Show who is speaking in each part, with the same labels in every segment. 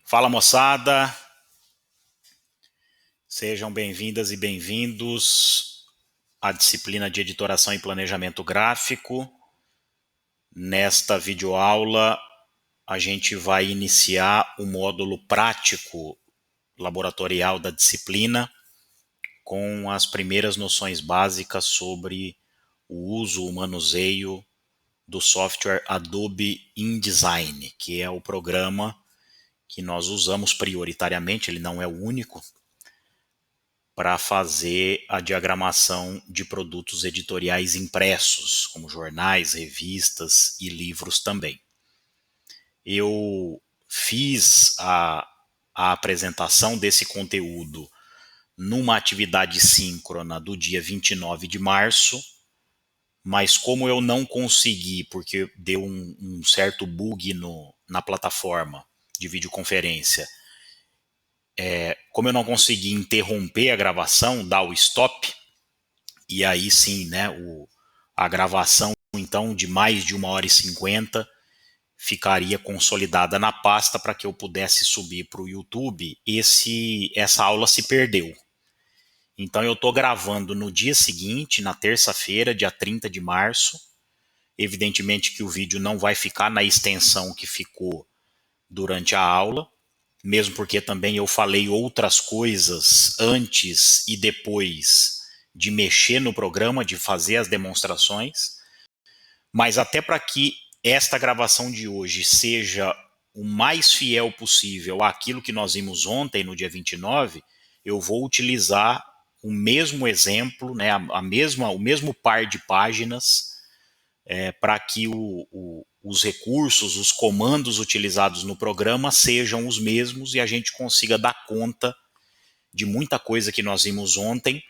Speaker 1: Fala, moçada, sejam bem-vindas e bem-vindos à disciplina de editoração e planejamento gráfico. Nesta videoaula, a gente vai iniciar o módulo prático laboratorial da disciplina com as primeiras noções básicas sobre o uso, o manuseio do software Adobe InDesign, que é o programa que nós usamos prioritariamente, ele não é o único, para fazer a diagramação de produtos editoriais impressos, como jornais, revistas e livros também. Eu fiz a apresentação desse conteúdo numa atividade síncrona do dia 29 de março, mas como eu não consegui, porque deu um certo bug na plataforma de videoconferência, como eu não consegui interromper a gravação, dar o stop, e aí sim, né, a gravação então de mais de 1h50 ficaria consolidada na pasta para que eu pudesse subir para o YouTube. Essa aula se perdeu. Então eu estou gravando no dia seguinte, na terça-feira, dia 30 de março. Evidentemente que o vídeo não vai ficar na extensão que ficou durante a aula, mesmo porque também eu falei outras coisas antes e depois de mexer no programa, de fazer as demonstrações, mas até para que esta gravação de hoje seja o mais fiel possível àquilo que nós vimos ontem, no dia 29, eu vou utilizar o mesmo exemplo, né, o mesmo par de páginas, para que os recursos, os comandos utilizados no programa sejam os mesmos e a gente consiga dar conta de muita coisa que nós vimos ontem,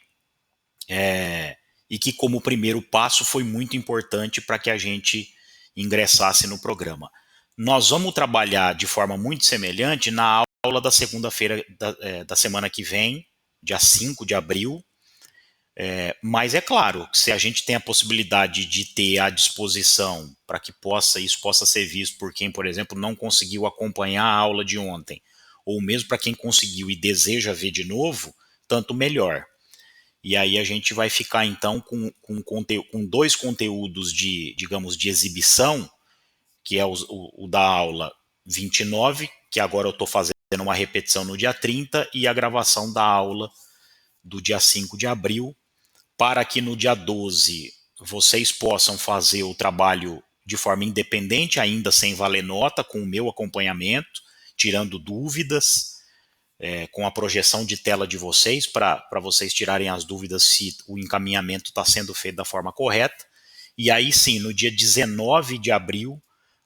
Speaker 1: e que como primeiro passo foi muito importante para que a gente ingressasse no programa. Nós vamos trabalhar de forma muito semelhante na aula da segunda-feira da semana que vem, dia 5 de abril, mas é claro, se a gente tem a possibilidade de ter à disposição para que isso possa ser visto por quem, por exemplo, não conseguiu acompanhar a aula de ontem, ou mesmo para quem conseguiu e deseja ver de novo, tanto melhor. E aí a gente vai ficar então com dois conteúdos digamos, de exibição, que é o da aula 29, que agora eu estou fazendo uma repetição no dia 30, e a gravação da aula do dia 5 de abril, para que no dia 12 vocês possam fazer o trabalho de forma independente, ainda sem valer nota, com o meu acompanhamento, tirando dúvidas, com a projeção de tela de vocês, para vocês tirarem as dúvidas se o encaminhamento está sendo feito da forma correta. E aí sim, no dia 19 de abril,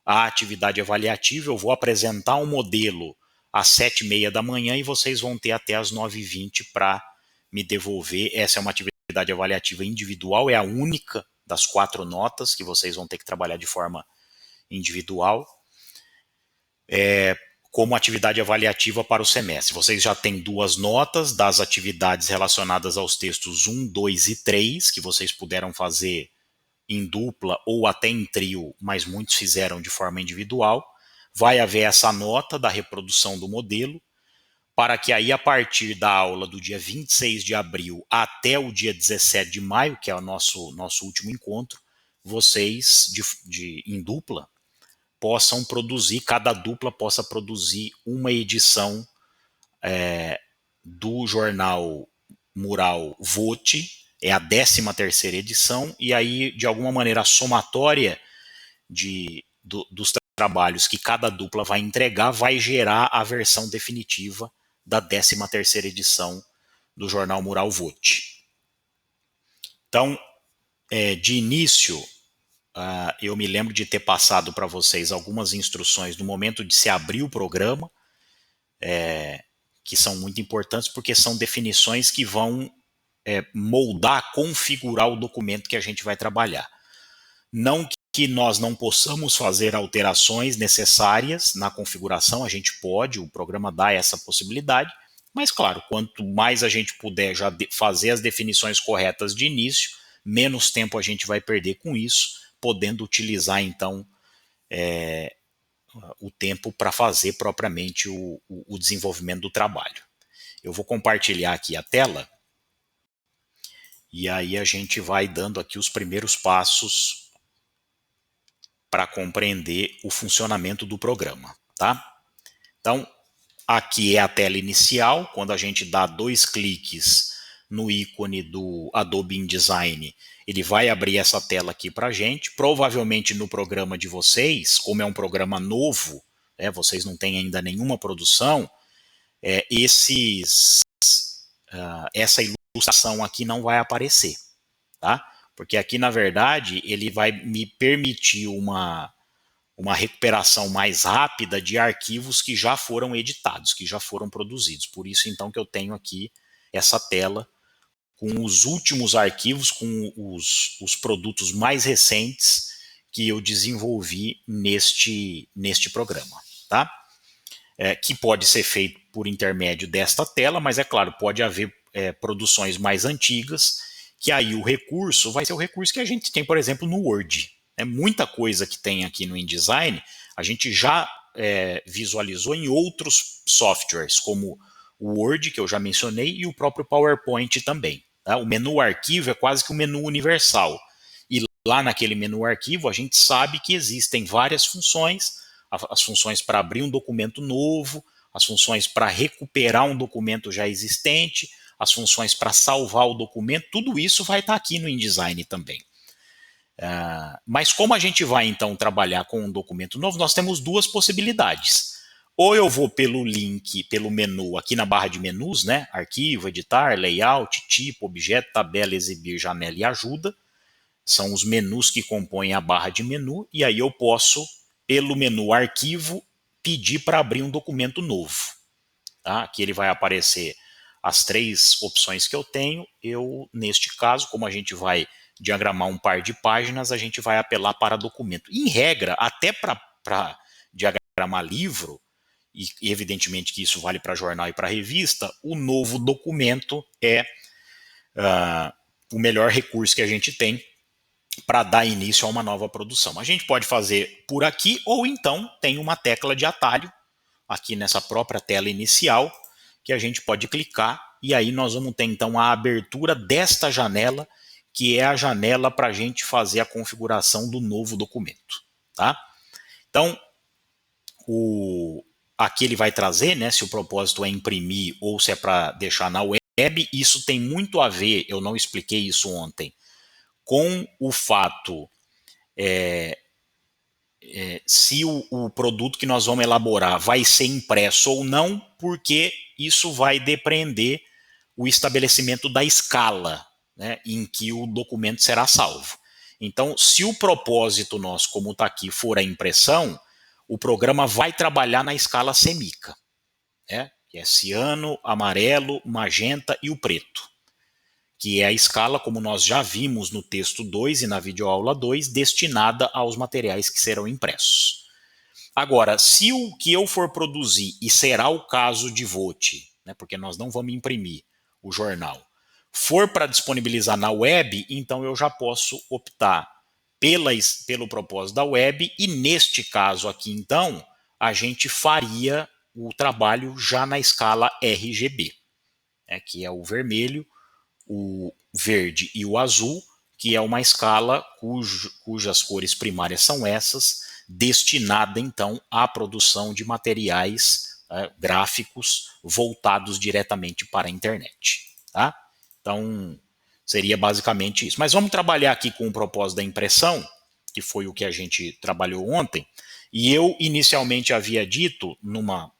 Speaker 1: a atividade avaliativa, eu vou apresentar um modelo às 7h30 da manhã e vocês vão ter até às 9h20 para me devolver. Essa é uma atividade avaliativa individual, é a única das 4 notas que vocês vão ter que trabalhar de forma individual, como atividade avaliativa para o semestre. Vocês já têm 2 notas das atividades relacionadas aos textos 1, 2 e 3, que vocês puderam fazer em dupla ou até em trio, mas muitos fizeram de forma individual. Vai haver essa nota da reprodução do modelo, para que aí, a partir da aula do dia 26 de abril até o dia 17 de maio, que é o nosso último encontro, vocês, em dupla, possam produzir, cada dupla possa produzir uma edição do jornal Mural Vote, é a 13ª edição, e aí, de alguma maneira, a somatória dos trabalhos que cada dupla vai entregar vai gerar a versão definitiva da 13ª edição do jornal Mural Vote. Então, de início, eu me lembro de ter passado para vocês algumas instruções no momento de se abrir o programa, que são muito importantes porque são definições que vão moldar, configurar o documento que a gente vai trabalhar. Não que nós não possamos fazer alterações necessárias na configuração, a gente pode, o programa dá essa possibilidade, mas claro, quanto mais a gente puder já fazer as definições corretas de início, menos tempo a gente vai perder com isso, podendo utilizar então o tempo para fazer propriamente o desenvolvimento do trabalho. Eu vou compartilhar aqui a tela e aí a gente vai dando aqui os primeiros passos para compreender o funcionamento do programa, tá? Então, aqui é a tela inicial, quando a gente dá 2 cliques no ícone do Adobe InDesign, ele vai abrir essa tela aqui para a gente. Provavelmente no programa de vocês, como é um programa novo, vocês não têm ainda nenhuma produção, essa ilustração aqui não vai aparecer, tá? Porque aqui, na verdade, ele vai me permitir uma recuperação mais rápida de arquivos que já foram editados, que já foram produzidos. Por isso, então, que eu tenho aqui essa tela com os últimos arquivos, com os produtos mais recentes que eu desenvolvi neste programa, tá? Que pode ser feito por intermédio desta tela, mas é claro, pode haver produções mais antigas, que aí o recurso vai ser o recurso que a gente tem, por exemplo, no Word. Muita coisa que tem aqui no InDesign, a gente já visualizou em outros softwares, como o Word, que eu já mencionei, e o próprio PowerPoint também. Tá? O menu arquivo é quase que um menu universal. E lá naquele menu arquivo, a gente sabe que existem várias funções, as funções para abrir um documento novo, as funções para recuperar um documento já existente, as funções para salvar o documento, tudo isso vai estar aqui no InDesign também. Mas como a gente vai então trabalhar com um documento novo, nós temos 2 possibilidades. Ou eu vou pelo link, pelo menu, aqui na barra de menus, né? Arquivo, editar, layout, tipo, objeto, tabela, exibir, janela e ajuda. São os menus que compõem a barra de menu. E aí eu posso, pelo menu arquivo, pedir para abrir um documento novo. Tá? Aqui ele vai aparecer as 3 opções que eu tenho. Eu, neste caso, como a gente vai diagramar um par de páginas, a gente vai apelar para documento. Em regra, até para diagramar livro, e evidentemente que isso vale para jornal e para revista, o novo documento é o melhor recurso que a gente tem para dar início a uma nova produção. A gente pode fazer por aqui, ou então tem uma tecla de atalho, aqui nessa própria tela inicial, que a gente pode clicar, e aí nós vamos ter então a abertura desta janela, que é a janela para a gente fazer a configuração do novo documento. Tá? Então, aqui ele vai trazer, né, se o propósito é imprimir ou se é para deixar na web. Isso tem muito a ver, eu não expliquei isso ontem, com o fato se o produto que nós vamos elaborar vai ser impresso ou não, porque isso vai depender o estabelecimento da escala, né, em que o documento será salvo. Então, se o propósito nosso, como está aqui, for a impressão, o programa vai trabalhar na escala CMYK, que é ciano, amarelo, magenta e o preto, que é a escala, como nós já vimos no texto 2 e na videoaula 2, destinada aos materiais que serão impressos. Agora, se o que eu for produzir, e será o caso de VOTI, né, porque nós não vamos imprimir o jornal, for para disponibilizar na web, então eu já posso optar pelo propósito da web, e neste caso aqui, então, a gente faria o trabalho já na escala RGB, que é o vermelho, o verde e o azul, que é uma escala cujas cores primárias são essas, destinada então à produção de materiais gráficos voltados diretamente para a internet. Tá? Então, seria basicamente isso. Mas vamos trabalhar aqui com o propósito da impressão, que foi o que a gente trabalhou ontem, e eu inicialmente havia dito, numa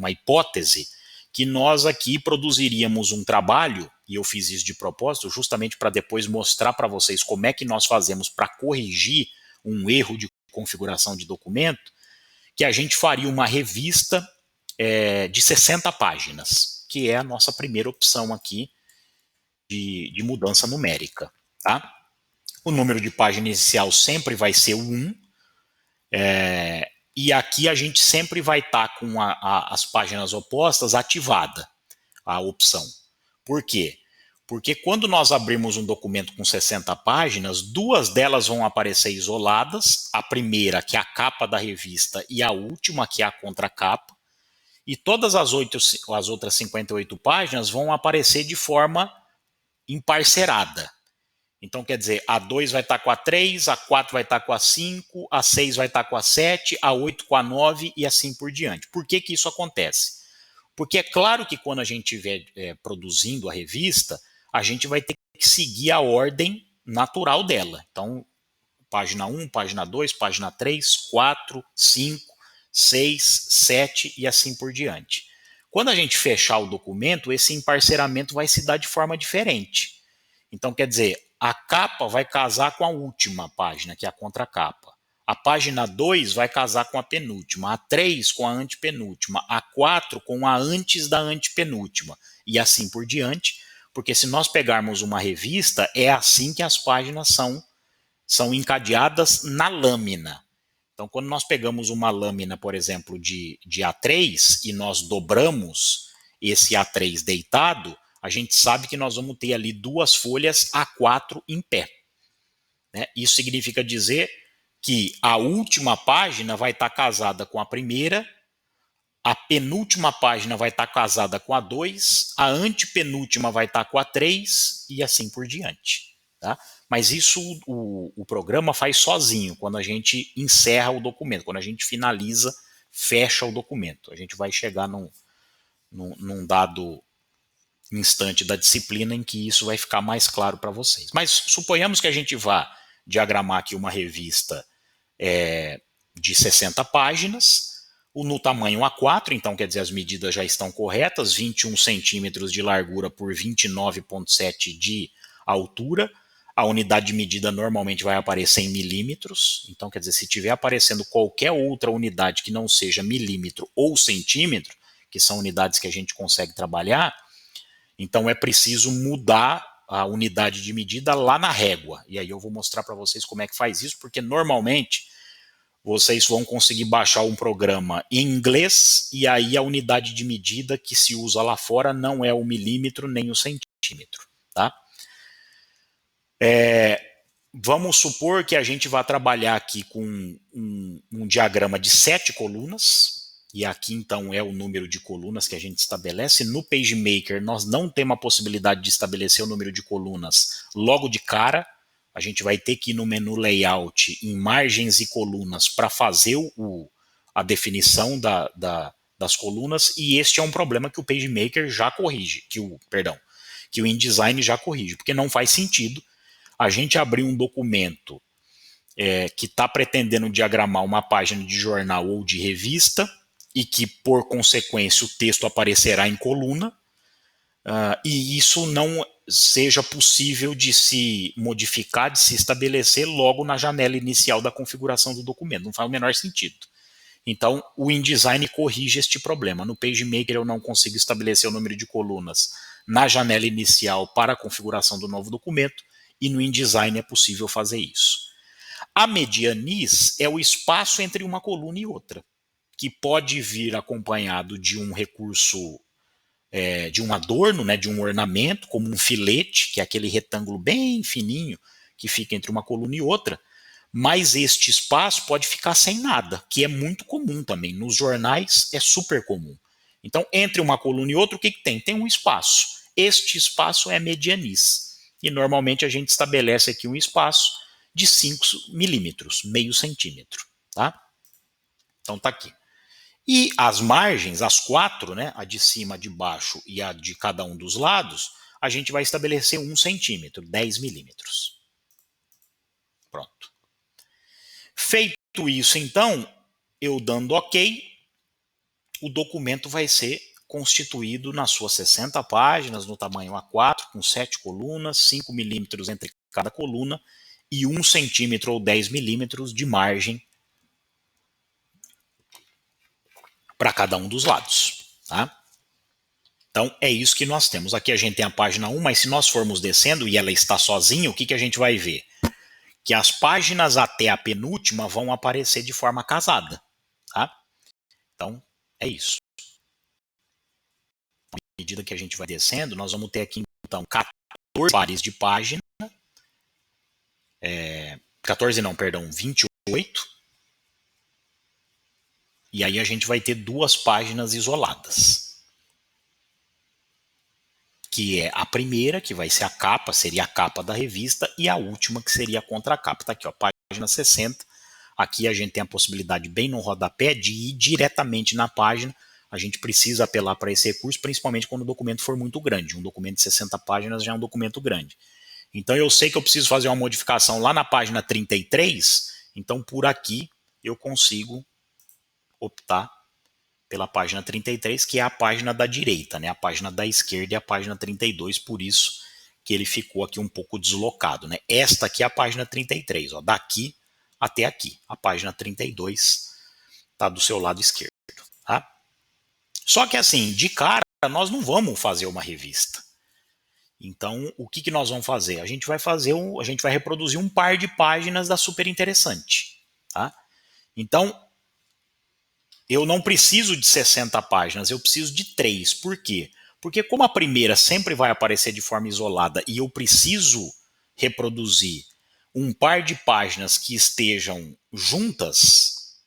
Speaker 1: hipótese, que nós aqui produziríamos um trabalho, e eu fiz isso de propósito, justamente para depois mostrar para vocês como é que nós fazemos para corrigir um erro de configuração de documento, que a gente faria uma revista de 60 páginas, que é a nossa primeira opção aqui de mudança numérica. Tá? O número de página inicial sempre vai ser o 1, e aqui a gente sempre vai estar com as páginas opostas ativada, a opção. Por quê? Porque quando nós abrimos um documento com 60 páginas, 2 delas vão aparecer isoladas, a primeira, que é a capa da revista, e a última, que é a contracapa, e todas as outras 58 páginas vão aparecer de forma emparcerada. Então, quer dizer, a 2 vai estar com a 3, a 4 vai estar com a 5, a 6 vai estar com a 7, a 8 com a 9 e assim por diante. Por que que isso acontece? Porque é claro que quando a gente estiver produzindo a revista, a gente vai ter que seguir a ordem natural dela. Então, página 1, página 2, página 3, 4, 5, 6, 7 e assim por diante. Quando a gente fechar o documento, esse emparceramento vai se dar de forma diferente. Então, quer dizer, a capa vai casar com a última página, que é a contracapa. A página 2 vai casar com a penúltima, a 3 com a antepenúltima, a 4 com a antes da antepenúltima, e assim por diante, porque se nós pegarmos uma revista, é assim que as páginas são encadeadas na lâmina. Então, quando nós pegamos uma lâmina, por exemplo, de A3 e nós dobramos esse A3 deitado, a gente sabe que nós vamos ter ali 2 folhas A4 em pé. Né? Isso significa dizer que a última página vai estar casada com a primeira, a penúltima página vai estar casada com a 2, a antepenúltima vai estar com a 3 e assim por diante. Tá? Mas isso o programa faz sozinho, quando a gente encerra o documento, quando a gente finaliza, fecha o documento. A gente vai chegar num dado instante da disciplina em que isso vai ficar mais claro para vocês. Mas suponhamos que a gente vá diagramar aqui uma revista de 60 páginas, no tamanho A4, então quer dizer, as medidas já estão corretas, 21 centímetros de largura por 29,7 de altura. A unidade de medida normalmente vai aparecer em milímetros, então quer dizer, se estiver aparecendo qualquer outra unidade que não seja milímetro ou centímetro, que são unidades que a gente consegue trabalhar, então é preciso mudar a unidade de medida lá na régua. E aí eu vou mostrar para vocês como é que faz isso, porque normalmente vocês vão conseguir baixar um programa em inglês e aí a unidade de medida que se usa lá fora não é o milímetro nem o centímetro. Tá? Vamos supor que a gente vai trabalhar aqui com um diagrama de 7 colunas, e aqui então é o número de colunas que a gente estabelece. No PageMaker nós não temos a possibilidade de estabelecer o número de colunas logo de cara, a gente vai ter que ir no menu Layout, em Margens e Colunas, para fazer a definição das colunas, e este é um problema que o PageMaker já corrige, que o InDesign já corrige, porque não faz sentido a gente abrir um documento que está pretendendo diagramar uma página de jornal ou de revista e que, por consequência, o texto aparecerá em coluna, e isso não seja possível de se modificar, de se estabelecer logo na janela inicial da configuração do documento. Não faz o menor sentido. Então, o InDesign corrige este problema. No PageMaker eu não consigo estabelecer o número de colunas na janela inicial para a configuração do novo documento, e no InDesign é possível fazer isso. A medianiz é o espaço entre uma coluna e outra, que pode vir acompanhado de um recurso, de um adorno, né, de um ornamento, como um filete, que é aquele retângulo bem fininho que fica entre uma coluna e outra, mas este espaço pode ficar sem nada, que é muito comum também. Nos jornais é super comum. Então, entre uma coluna e outra, o que tem? Tem um espaço. Este espaço é medianiz. E normalmente a gente estabelece aqui um espaço de 5 milímetros, meio centímetro. Tá? Então tá aqui. E as margens, as 4, né, a de cima, a de baixo e a de cada um dos lados, a gente vai estabelecer 1 centímetro, 10 milímetros. Pronto. Feito isso, então, eu dando OK, o documento vai ser constituído nas suas 60 páginas, no tamanho A4, com 7 colunas, 5 milímetros entre cada coluna e 1 centímetro ou 10 milímetros de margem para cada um dos lados. Tá? Então, é isso que nós temos. Aqui a gente tem a página 1, mas se nós formos descendo e ela está sozinha, o que a gente vai ver? Que as páginas até a penúltima vão aparecer de forma casada. Tá? Então, é isso. À medida que a gente vai descendo, nós vamos ter aqui, então, pares de página, 14 não, perdão, 28, e aí a gente vai ter 2 páginas isoladas, que é a primeira, que vai ser a capa, seria a capa da revista, e a última, que seria a contracapa. Está aqui, ó, página 60. Aqui a gente tem a possibilidade, bem no rodapé, de ir diretamente na página. A gente precisa apelar para esse recurso, principalmente quando o documento for muito grande. Um documento de 60 páginas já é um documento grande. Então eu sei que eu preciso fazer uma modificação lá na página 33, então por aqui eu consigo optar pela página 33, que é a página da direita, né? A página da esquerda é a página 32, por isso que ele ficou aqui um pouco deslocado, né? Esta aqui é a página 33, ó, daqui até aqui. A página 32 está do seu lado esquerdo, tá? Só que assim, de cara, nós não vamos fazer uma revista. Então, o que nós vamos fazer? A gente vai reproduzir um par de páginas da Super Interessante, tá? Então, eu não preciso de 60 páginas, eu preciso de 3. Por quê? Porque como a primeira sempre vai aparecer de forma isolada e eu preciso reproduzir um par de páginas que estejam juntas,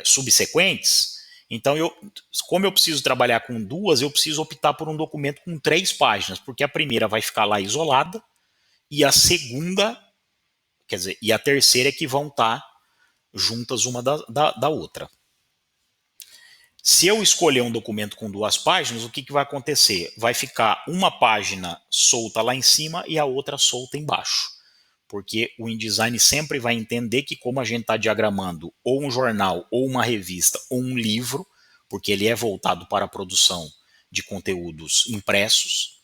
Speaker 1: subsequentes, então como eu preciso trabalhar com 2, eu preciso optar por um documento com 3 páginas, porque a primeira vai ficar lá isolada e a segunda, quer dizer, e a terceira é que vão estar juntas uma da outra. Se eu escolher um documento com 2 páginas, o que vai acontecer? Vai ficar uma página solta lá em cima e a outra solta embaixo. Porque o InDesign sempre vai entender que, como a gente está diagramando ou um jornal, ou uma revista, ou um livro, porque ele é voltado para a produção de conteúdos impressos,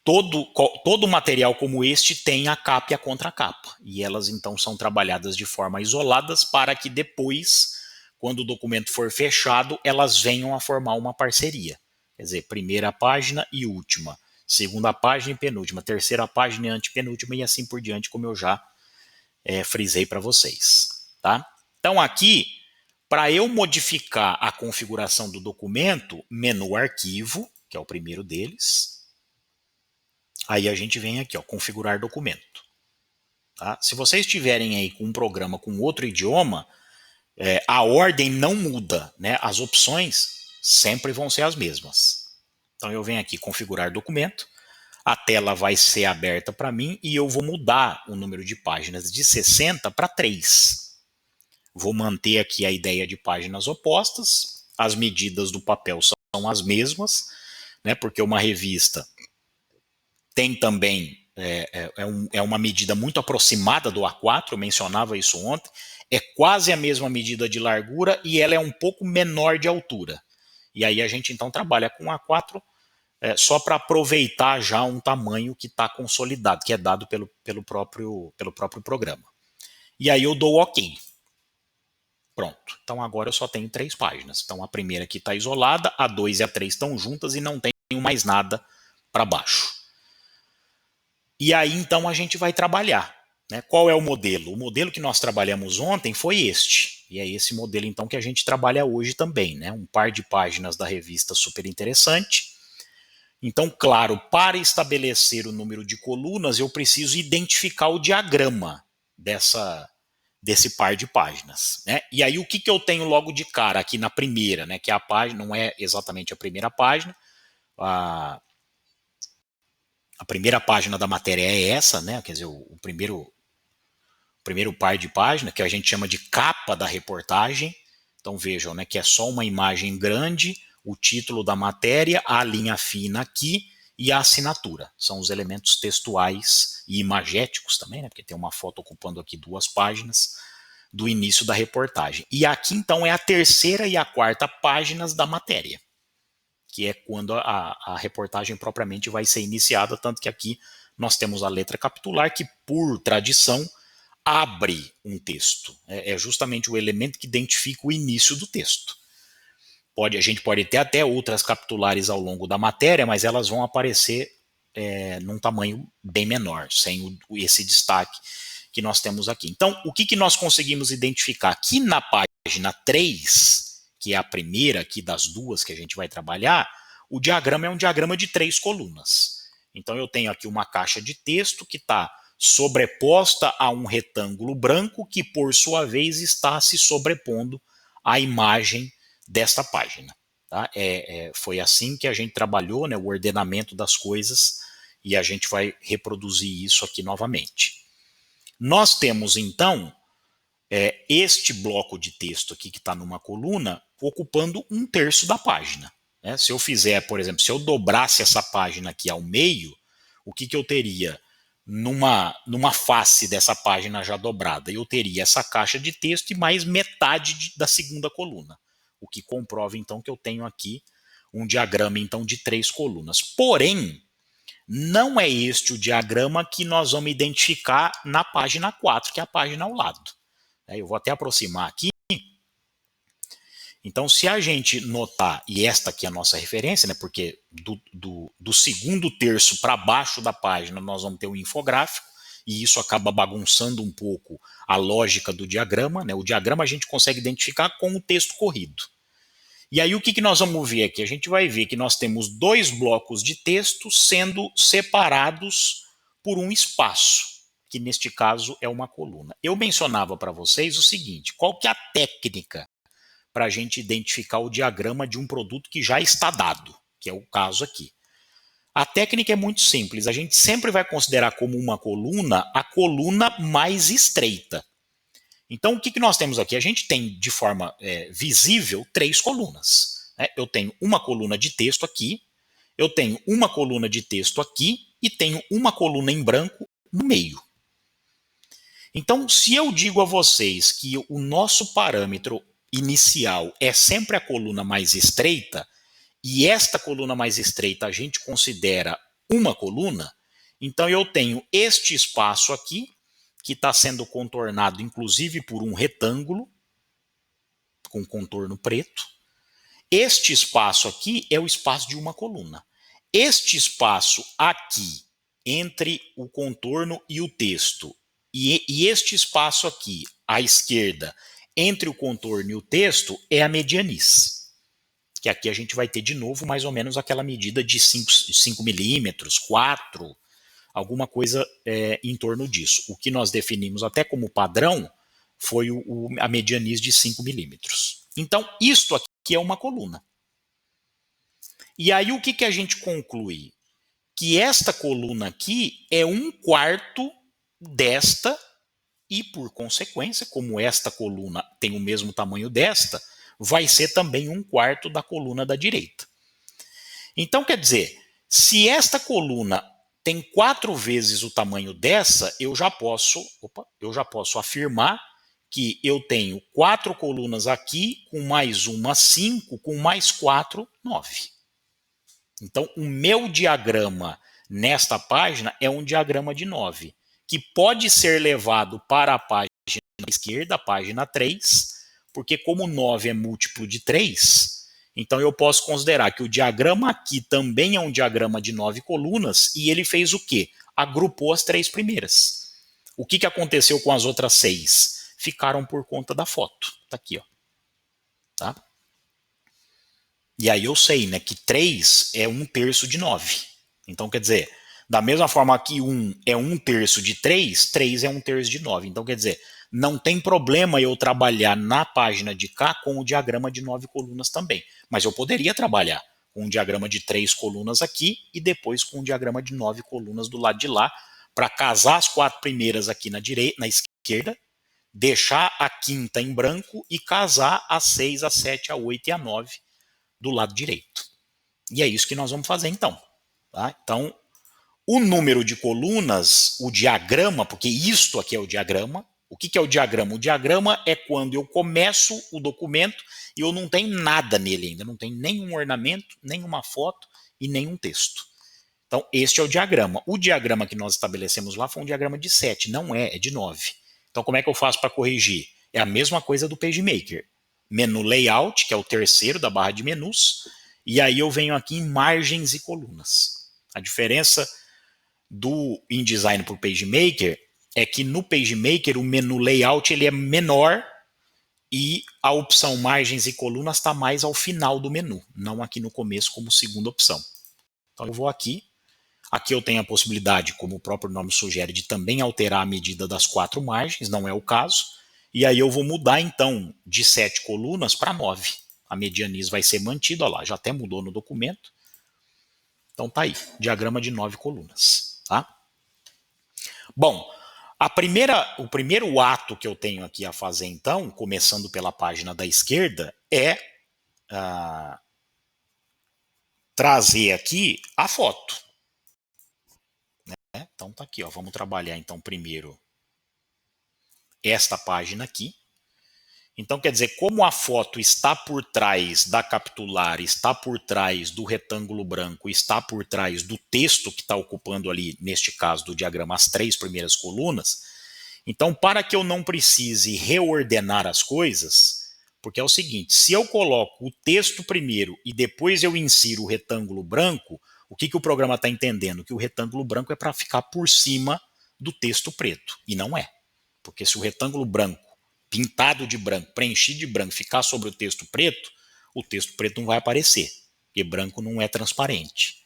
Speaker 1: todo material como este tem a capa e a contracapa. E elas então são trabalhadas de forma isoladas para que depois, quando o documento for fechado, elas venham a formar uma parceria. Quer dizer, primeira página e última, segunda página e penúltima, terceira página e antepenúltima, e assim por diante, como eu já frisei para vocês. Tá? Então aqui, para eu modificar a configuração do documento, menu arquivo, que é o primeiro deles. Aí a gente vem aqui, ó, configurar documento. Tá? Se vocês estiverem aí com um programa com outro idioma, a ordem não muda, né? As opções sempre vão ser as mesmas. Então eu venho aqui configurar documento, a tela vai ser aberta para mim e eu vou mudar o número de páginas de 60 para 3. Vou manter aqui a ideia de páginas opostas, as medidas do papel são as mesmas, né? Porque uma revista tem também, uma medida muito aproximada do A4, eu mencionava isso ontem, é quase a mesma medida de largura e ela é um pouco menor de altura. E aí a gente então trabalha com A4 só para aproveitar já um tamanho que está consolidado, que é dado pelo próprio programa. E aí eu dou OK. Pronto. Então agora eu só tenho 3 páginas. Então a primeira aqui está isolada, a 2 e a 3 estão juntas e não tenho mais nada para baixo. E aí, então, a gente vai trabalhar. Né? Qual é o modelo? O modelo que nós trabalhamos ontem foi este. E é esse modelo, então, que a gente trabalha hoje também. Né? Um par de páginas da revista Super Interessante. Então, claro, para estabelecer o número de colunas, eu preciso identificar o diagrama desse par de páginas. Né? E aí, o que eu tenho logo de cara aqui na primeira, né? Que é a página, não é exatamente a primeira página, a primeira página da matéria é essa, né? Quer dizer, o primeiro par de página, que a gente chama de capa da reportagem. Então vejam, né, que é só uma imagem grande, o título da matéria, a linha fina aqui e a assinatura. São os elementos textuais e imagéticos também, né? Porque tem uma foto ocupando aqui 2 páginas do início da reportagem. E aqui então é a terceira e a quarta páginas da matéria, que é quando a reportagem propriamente vai ser iniciada, tanto que aqui nós temos a letra capitular, que por tradição abre um texto. É justamente o elemento que identifica o início do texto. A gente pode ter até outras capitulares ao longo da matéria, mas elas vão aparecer num tamanho bem menor, sem esse destaque que nós temos aqui. Então, o que nós conseguimos identificar? Aqui na página 3, que é a primeira aqui das 2 que a gente vai trabalhar, o diagrama é um diagrama de 3 colunas. Então eu tenho aqui uma caixa de texto que está sobreposta a um retângulo branco que, por sua vez, está se sobrepondo à imagem desta página. Tá? Foi assim que a gente trabalhou, né, o ordenamento das coisas, e a gente vai reproduzir isso aqui novamente. Nós temos, então, este bloco de texto aqui que está numa coluna ocupando 1/3 da página. Né? Se eu fizer, por exemplo, se eu dobrasse essa página aqui ao meio, o que eu teria numa face dessa página já dobrada? Eu teria essa caixa de texto e mais metade da segunda coluna, o que comprova então que eu tenho aqui um diagrama então de 3 colunas. Porém, não é este o diagrama que nós vamos identificar na página 4, que é a página ao lado. Eu vou até aproximar aqui. Então, se a gente notar, e esta aqui é a nossa referência, né, porque do segundo terço para baixo da página nós vamos ter um infográfico, e isso acaba bagunçando um pouco a lógica do diagrama. Né? O diagrama a gente consegue identificar com o texto corrido. E aí o que nós vamos ver aqui? A gente vai ver que nós temos 2 blocos de texto sendo separados por um espaço, que neste caso é uma coluna. Eu mencionava para vocês o seguinte: qual que é a técnica para a gente identificar o diagrama de um produto que já está dado, que é o caso aqui? A técnica é muito simples, a gente sempre vai considerar como uma coluna a coluna mais estreita. Então, o que nós temos aqui? A gente tem, de forma visível, 3 colunas. Né? Eu tenho uma coluna de texto aqui, eu tenho uma coluna de texto aqui e tenho uma coluna em branco no meio. Então, se eu digo a vocês que o nosso parâmetro inicial é sempre a coluna mais estreita, e esta coluna mais estreita a gente considera uma coluna, então eu tenho este espaço aqui, que está sendo contornado inclusive por um retângulo, com contorno preto. Este espaço aqui é o espaço de uma coluna. Este espaço aqui, entre o contorno e o texto, e este espaço aqui, à esquerda, entre o contorno e o texto, é a medianiz. Que aqui a gente vai ter de novo mais ou menos aquela medida de 5 milímetros, 4, alguma coisa em torno disso. O que nós definimos até como padrão foi a medianiz de 5 milímetros. Então, isto aqui é uma coluna. E aí o que a gente conclui? Que esta coluna aqui é 1/4 desta, e por consequência, como esta coluna tem o mesmo tamanho desta, vai ser também 1/4 da coluna da direita. Então, quer dizer, se esta coluna tem 4 vezes o tamanho dessa, eu já posso afirmar que eu tenho 4 colunas aqui, com mais uma 5, com mais 4, 9. Então, o meu diagrama nesta página é um diagrama de 9, que pode ser levado para a página esquerda, a página 3, porque como 9 é múltiplo de 3, então eu posso considerar que o diagrama aqui também é um diagrama de 9 colunas, e ele fez o quê? Agrupou as 3 primeiras. O que aconteceu com as outras 6? Ficaram por conta da foto. Está aqui, ó. Tá? E aí eu sei, né, que 3 é 1/3 de 9. Então, quer dizer, da mesma forma que 1 é 1/3 de 3, 3 é 1/3 de 9. Então, quer dizer, não tem problema eu trabalhar na página de cá com o diagrama de 9 colunas também. Mas eu poderia trabalhar com um diagrama de 3 colunas aqui e depois com um diagrama de 9 colunas do lado de lá, para casar as 4 primeiras aqui na esquerda, deixar a quinta em branco e casar a 6, a 7, a 8 e a 9 do lado direito. E é isso que nós vamos fazer então. Tá? Então, o número de colunas, o diagrama, porque isto aqui é o diagrama. O que é o diagrama? O diagrama é quando eu começo o documento e eu não tenho nada nele ainda, não tem nenhum ornamento, nenhuma foto e nenhum texto. Então, este é o diagrama. O diagrama que nós estabelecemos lá foi um diagrama de 7, não é de 9. Então, como é que eu faço para corrigir? É a mesma coisa do PageMaker. Menu Layout, que é o terceiro da barra de menus, e aí eu venho aqui em margens e colunas. A diferença do InDesign para o PageMaker é que no PageMaker o menu Layout ele é menor e a opção margens e colunas está mais ao final do menu, não aqui no começo como segunda opção. Então eu vou aqui, Aqui eu tenho a possibilidade, como o próprio nome sugere, de também alterar a medida das 4 margens, não é o caso. E aí eu vou mudar, então, de 7 colunas para 9. A medianiz vai ser mantida, olha lá, já até mudou no documento. Então tá aí, diagrama de 9 colunas. Tá? Bom, o primeiro ato que eu tenho aqui a fazer, então, começando pela página da esquerda, é trazer aqui a foto. Né? Então tá aqui, ó, vamos trabalhar então primeiro esta página aqui. Então quer dizer, como a foto está por trás da capitular, está por trás do retângulo branco, está por trás do texto que está ocupando ali, neste caso do diagrama, as 3 primeiras colunas, então para que eu não precise reordenar as coisas, porque é o seguinte, se eu coloco o texto primeiro e depois eu insiro o retângulo branco, o que o programa está entendendo? Que o retângulo branco é para ficar por cima do texto preto, e não é. Porque se o retângulo branco, pintado de branco, preenchido de branco, ficar sobre o texto preto não vai aparecer, porque branco não é transparente.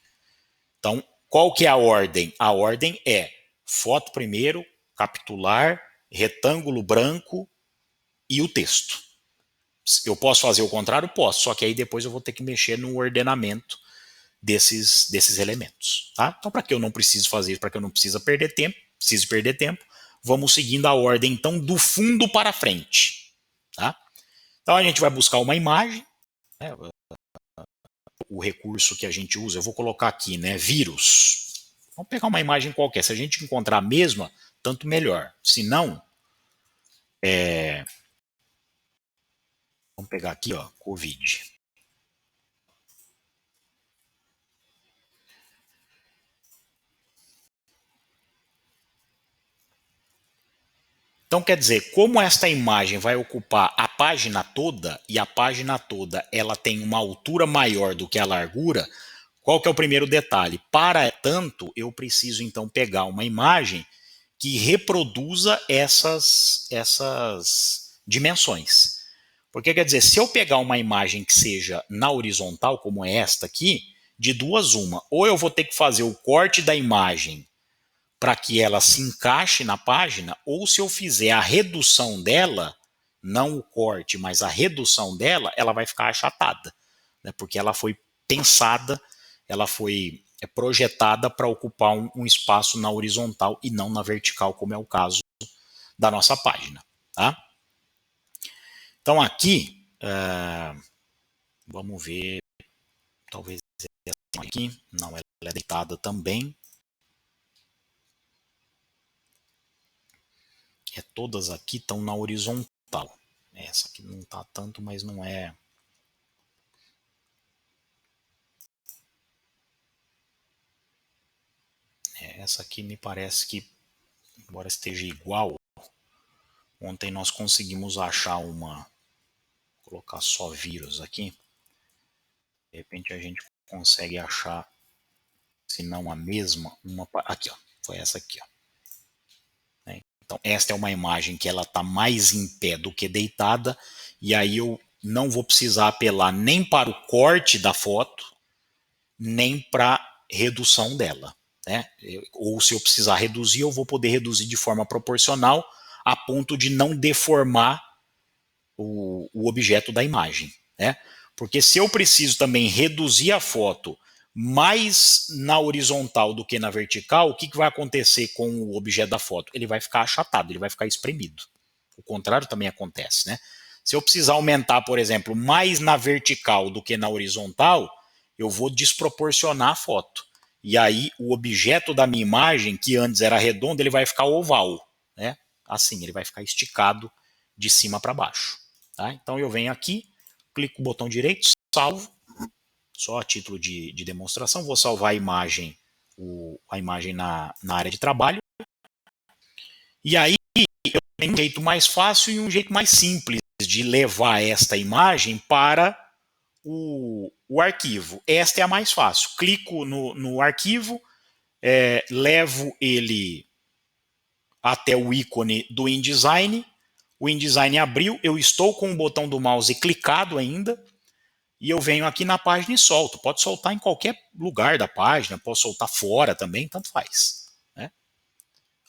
Speaker 1: Então, qual que é a ordem? A ordem é foto primeiro, capitular, retângulo branco e o texto. Eu posso fazer o contrário? Posso, só que aí depois eu vou ter que mexer no ordenamento desses elementos. Tá? Então, para que eu não precise fazer isso, para que eu não precise perder tempo, vamos seguindo a ordem, então, do fundo para frente. Tá? Então, a gente vai buscar uma imagem, né? O recurso que a gente usa, eu vou colocar aqui, né, vírus. Vamos pegar uma imagem qualquer. Se a gente encontrar a mesma, tanto melhor. Se não, vamos pegar aqui, ó, Covid. Então, quer dizer, como esta imagem vai ocupar a página toda, e a página toda ela tem uma altura maior do que a largura, qual que é o primeiro detalhe? Para tanto, eu preciso então pegar uma imagem que reproduza essas dimensões. Porque quer dizer, se eu pegar uma imagem que seja na horizontal, como é esta aqui, de duas uma, ou eu vou ter que fazer o corte da imagem para que ela se encaixe na página, ou se eu fizer a redução dela, não o corte, mas a redução dela, ela vai ficar achatada, né? Porque ela foi pensada, ela foi projetada para ocupar um espaço na horizontal e não na vertical, como é o caso da nossa página. Tá? Então aqui, vamos ver, talvez essa aqui, não, ela é deitada também. Todas aqui estão na horizontal. Essa aqui não está tanto, mas não é. Essa aqui me parece que, embora esteja igual, ontem nós conseguimos achar uma. Vou colocar só vírus aqui. De repente a gente consegue achar, se não a mesma, uma. Aqui, ó. Foi essa aqui, ó. Então, esta é uma imagem que ela está mais em pé do que deitada, e aí eu não vou precisar apelar nem para o corte da foto, nem para redução dela. Né? Ou se eu precisar reduzir, eu vou poder reduzir de forma proporcional a ponto de não deformar o objeto da imagem. Né? Porque se eu preciso também reduzir a foto mais na horizontal do que na vertical, o que vai acontecer com o objeto da foto? Ele vai ficar achatado, ele vai ficar espremido. O contrário também acontece. Né? Se eu precisar aumentar, por exemplo, mais na vertical do que na horizontal, eu vou desproporcionar a foto. E aí o objeto da minha imagem, que antes era redondo, ele vai ficar oval. Né? Assim, ele vai ficar esticado de cima para baixo. Tá? Então eu venho aqui, clico com o botão direito, salvo, só a título de demonstração, vou salvar a imagem na área de trabalho. E aí eu tenho um jeito mais fácil e um jeito mais simples de levar esta imagem para o arquivo. Esta é a mais fácil. Clico no arquivo, levo ele até o ícone do InDesign. O InDesign abriu, eu estou com o botão do mouse clicado ainda, e eu venho aqui na página e solto. Pode soltar em qualquer lugar da página, posso soltar fora também, tanto faz. Né?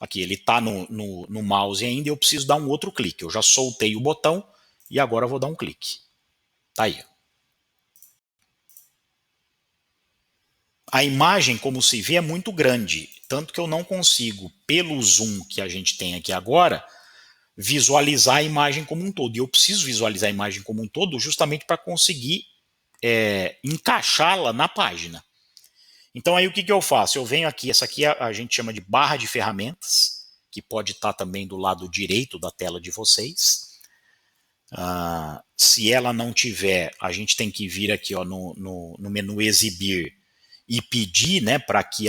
Speaker 1: Aqui ele está no mouse ainda e eu preciso dar um outro clique. Eu já soltei o botão e agora eu vou dar um clique. Tá aí. A imagem, como se vê, é muito grande, tanto que eu não consigo, pelo zoom que a gente tem aqui agora, visualizar a imagem como um todo. E eu preciso visualizar a imagem como um todo justamente para conseguir encaixá-la na página. Então aí o que eu faço? Eu venho aqui, essa aqui a gente chama de barra de ferramentas, que pode estar também do lado direito da tela de vocês. Se ela não tiver, a gente tem que vir aqui ó, no menu exibir e pedir, né, para que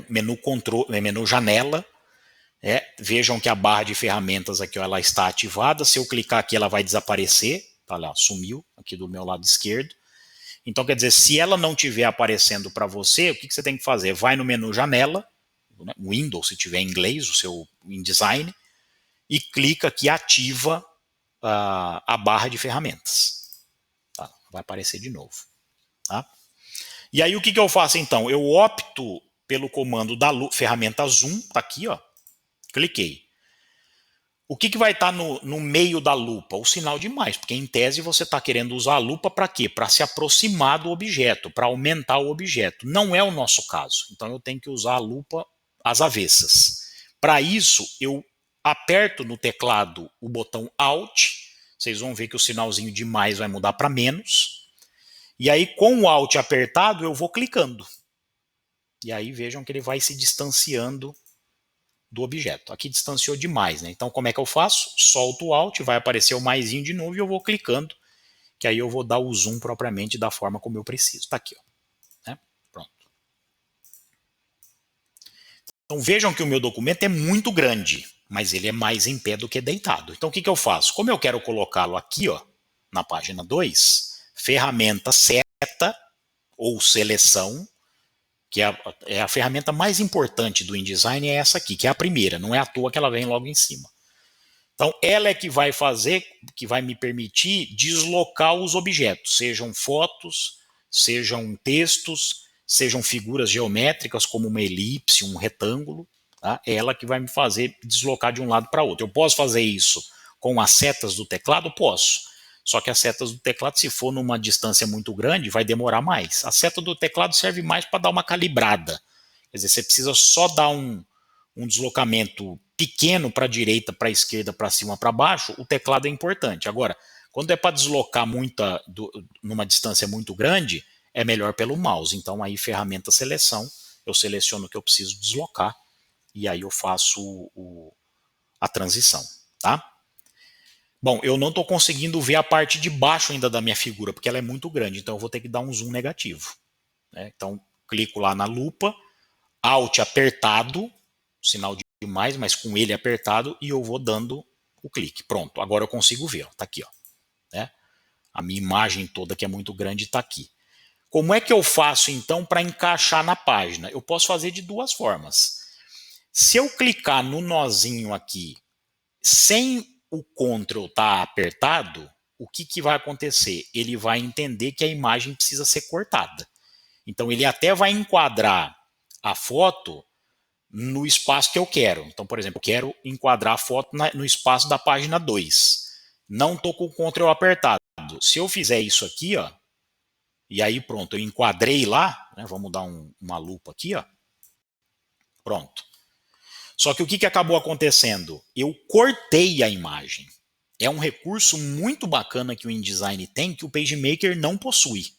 Speaker 1: menu controle, menu janela. Vejam que a barra de ferramentas aqui ó, ela está ativada. Se eu clicar aqui, ela vai desaparecer. Tá lá, sumiu aqui do meu lado esquerdo. Então, quer dizer, se ela não estiver aparecendo para você, o que você tem que fazer? Vai no menu janela, né, Windows, se tiver em inglês, o seu InDesign, e clica aqui, ativa a barra de ferramentas. Tá? Vai aparecer de novo. Tá? E aí o que eu faço então? Eu opto pelo comando da ferramenta Zoom, tá aqui, ó. Cliquei. O que vai estar no meio da lupa? O sinal de mais, porque em tese você está querendo usar a lupa para quê? Para se aproximar do objeto, para aumentar o objeto. Não é o nosso caso. Então eu tenho que usar a lupa às avessas. Para isso, eu aperto no teclado o botão Alt. Vocês vão ver que o sinalzinho de mais vai mudar para menos. E aí, com o Alt apertado, eu vou clicando. E aí vejam que ele vai se distanciando do objeto. Aqui distanciou demais, né? Então como é que eu faço? Solto o Alt, vai aparecer o maisinho de novo e eu vou clicando, que aí eu vou dar o zoom propriamente da forma como eu preciso. Tá aqui, ó. Né? Pronto. Então vejam que o meu documento é muito grande, mas ele é mais em pé do que deitado. Então o que eu faço? Como eu quero colocá-lo aqui, ó, na página 2, ferramenta seta ou seleção, que é a ferramenta mais importante do InDesign, é essa aqui, que é a primeira, não é à toa que ela vem logo em cima. Então, ela é que vai fazer, que vai me permitir deslocar os objetos, sejam fotos, sejam textos, sejam figuras geométricas, como uma elipse, um retângulo. Tá? É ela que vai me fazer deslocar de um lado para outro. Eu posso fazer isso com as setas do teclado? Posso. Só que as setas do teclado, se for numa distância muito grande, vai demorar mais. A seta do teclado serve mais para dar uma calibrada. Quer dizer, você precisa só dar um deslocamento pequeno para a direita, para a esquerda, para cima, para baixo, o teclado é importante. Agora, quando é para deslocar numa distância muito grande, é melhor pelo mouse. Então, aí, ferramenta seleção, eu seleciono o que eu preciso deslocar e aí eu faço a transição. Tá? Bom, eu não estou conseguindo ver a parte de baixo ainda da minha figura, porque ela é muito grande, então eu vou ter que dar um zoom negativo. Né? Então, clico lá na lupa, Alt apertado, sinal de mais, mas com ele apertado, e eu vou dando o clique. Pronto, agora eu consigo ver, está aqui. Ó, né? A minha imagem toda, que é muito grande, está aqui. Como é que eu faço, então, para encaixar na página? Eu posso fazer de duas formas. Se eu clicar no nozinho aqui, sem o Ctrl estar apertado, o que vai acontecer? Ele vai entender que a imagem precisa ser cortada. Então, ele até vai enquadrar a foto no espaço que eu quero. Então, por exemplo, eu quero enquadrar a foto no espaço da página 2. Não estou com o Ctrl apertado. Se eu fizer isso aqui, ó, e aí pronto, eu enquadrei lá, né, vamos dar uma lupa aqui, ó, pronto. Só que o que acabou acontecendo? Eu cortei a imagem. É um recurso muito bacana que o InDesign tem, que o PageMaker não possui.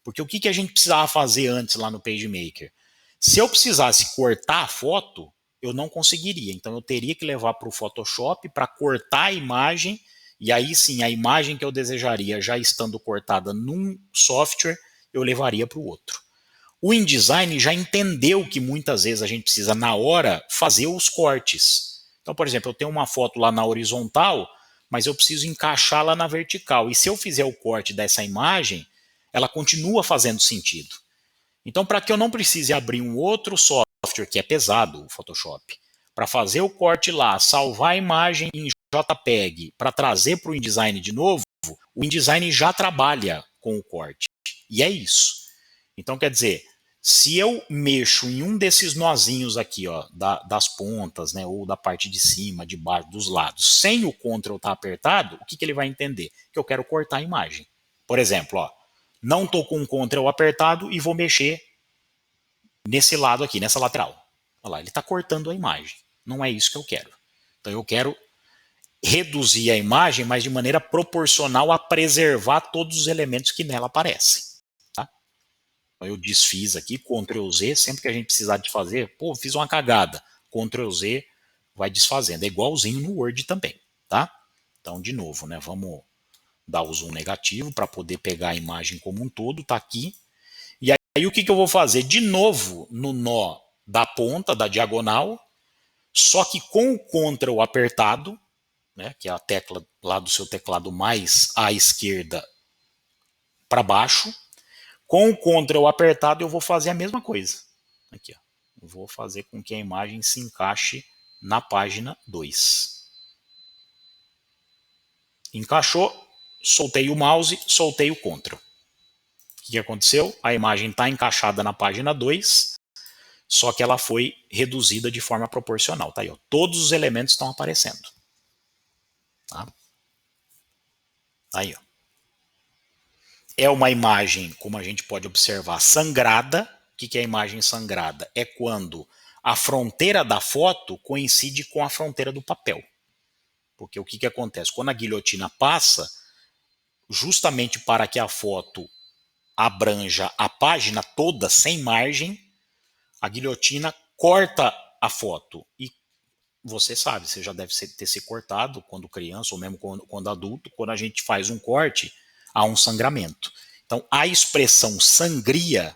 Speaker 1: Porque o que a gente precisava fazer antes lá no PageMaker? Se eu precisasse cortar a foto, eu não conseguiria. Então eu teria que levar para o Photoshop para cortar a imagem, e aí sim, a imagem que eu desejaria, já estando cortada num software, eu levaria para o outro. O InDesign já entendeu que muitas vezes a gente precisa, na hora, fazer os cortes. Então, por exemplo, eu tenho uma foto lá na horizontal, mas eu preciso encaixá-la na vertical. E se eu fizer o corte dessa imagem, ela continua fazendo sentido. Então, para que eu não precise abrir um outro software, que é pesado, o Photoshop, para fazer o corte lá, salvar a imagem em JPEG, para trazer para o InDesign de novo, o InDesign já trabalha com o corte. E é isso. Então, quer dizer, se eu mexo em um desses nozinhos aqui, ó, das pontas, né, ou da parte de cima, de baixo, dos lados, sem o Ctrl estar apertado, o que, que ele vai entender? Que eu quero cortar a imagem. Por exemplo, ó, não estou com o Ctrl apertado e vou mexer nesse lado aqui, nessa lateral. Olha lá, ele está cortando a imagem. Não é isso que eu quero. Então eu quero reduzir a imagem, mas de maneira proporcional a preservar todos os elementos que nela aparecem. Tá? Então eu desfiz aqui, Ctrl Z, sempre que a gente precisar de fazer, pô, fiz uma cagada, Ctrl Z vai desfazendo. É igualzinho no Word também. Tá? Então, de novo, né, vamos dar o zoom negativo para poder pegar a imagem como um todo, tá aqui. E aí o que, que eu vou fazer? De novo no nó da ponta, da diagonal, só que com o Ctrl apertado, né, que é a tecla lá do seu teclado mais à esquerda para baixo, com o Ctrl apertado eu vou fazer a mesma coisa. Aqui, ó. Eu vou fazer com que a imagem se encaixe na página 2. Encaixou, soltei o mouse, soltei o Ctrl. O que aconteceu? A imagem está encaixada na página 2, só que ela foi reduzida de forma proporcional. Tá aí, ó. Todos os elementos estão aparecendo. Tá? Aí, ó. É uma imagem, como a gente pode observar, sangrada. O que é a imagem sangrada? É quando a fronteira da foto coincide com a fronteira do papel. Porque o que acontece? Quando a guilhotina passa, justamente para que a foto abranja a página toda, sem margem, a guilhotina corta a foto. E você sabe, você já deve ter se cortado quando criança, ou mesmo quando adulto, quando a gente faz um corte, há um sangramento. Então, a expressão sangria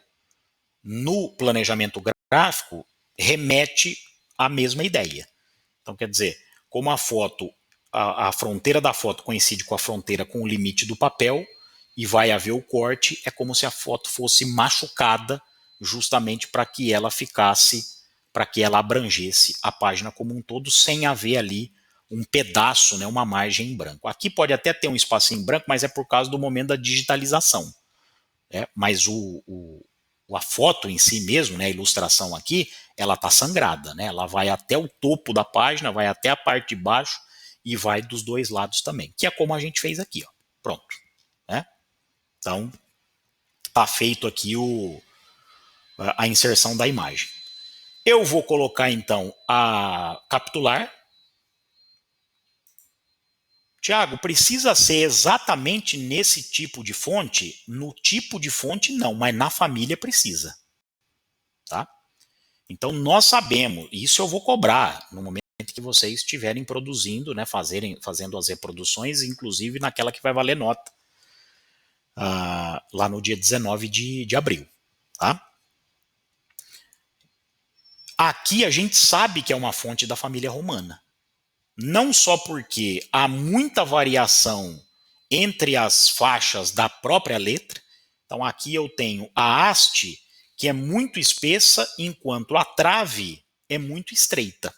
Speaker 1: no planejamento gráfico remete à mesma ideia. Então, quer dizer, como a foto, a fronteira da foto coincide com a fronteira com o limite do papel e vai haver o corte, é como se a foto fosse machucada justamente para que ela ficasse, para que ela abrangesse a página como um todo, sem haver ali um pedaço, né, uma margem em branco. Aqui pode até ter um espacinho em branco, mas é por causa do momento da digitalização. Mas a foto em si mesmo, né, a ilustração aqui, ela está sangrada, né? Ela vai até o topo da página, vai até a parte de baixo e vai dos dois lados também, que é como a gente fez aqui, ó. Pronto, né? Então, está feito aqui a inserção da imagem. Eu vou colocar então a capitular. Tiago, precisa ser exatamente nesse tipo de fonte? No tipo de fonte não, mas na família precisa. Tá? Então nós sabemos, isso eu vou cobrar no momento que vocês estiverem produzindo, né, fazendo as reproduções, inclusive naquela que vai valer nota, lá no dia 19 de abril. Tá? Aqui a gente sabe que é uma fonte da família romana. Não só porque há muita variação entre as faixas da própria letra. Então aqui eu tenho a haste, que é muito espessa, enquanto a trave é muito estreita.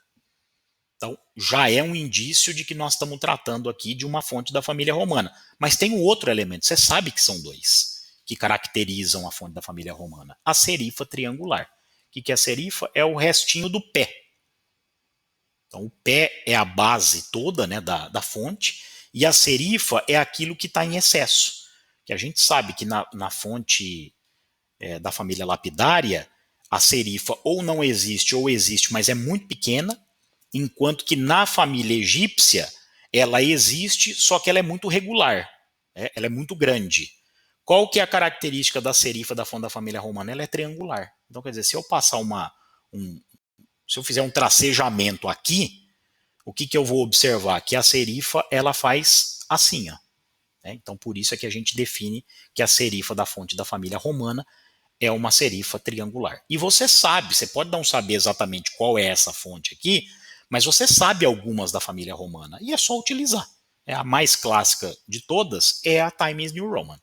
Speaker 1: Então já é um indício de que nós estamos tratando aqui de uma fonte da família romana. Mas tem um outro elemento, você sabe que são dois, que caracterizam a fonte da família romana. A serifa triangular. O que é a serifa? É o restinho do pé. Então, o pé é a base toda, né, da fonte, e a serifa é aquilo que está em excesso. Que a gente sabe que na fonte da família lapidária, a serifa ou não existe ou existe, mas é muito pequena, enquanto que na família egípcia ela existe, só que ela é muito regular, ela é muito grande. Qual que é a característica da serifa da fonte da família romana? Ela é triangular. Então, quer dizer, se eu passar se eu fizer um tracejamento aqui, o que eu vou observar? Que a serifa ela faz assim, ó. Então, por isso é que a gente define que a serifa da fonte da família romana é uma serifa triangular. E você sabe, você pode não saber exatamente qual é essa fonte aqui, mas você sabe algumas da família romana, e é só utilizar. A mais clássica de todas é a Times New Roman.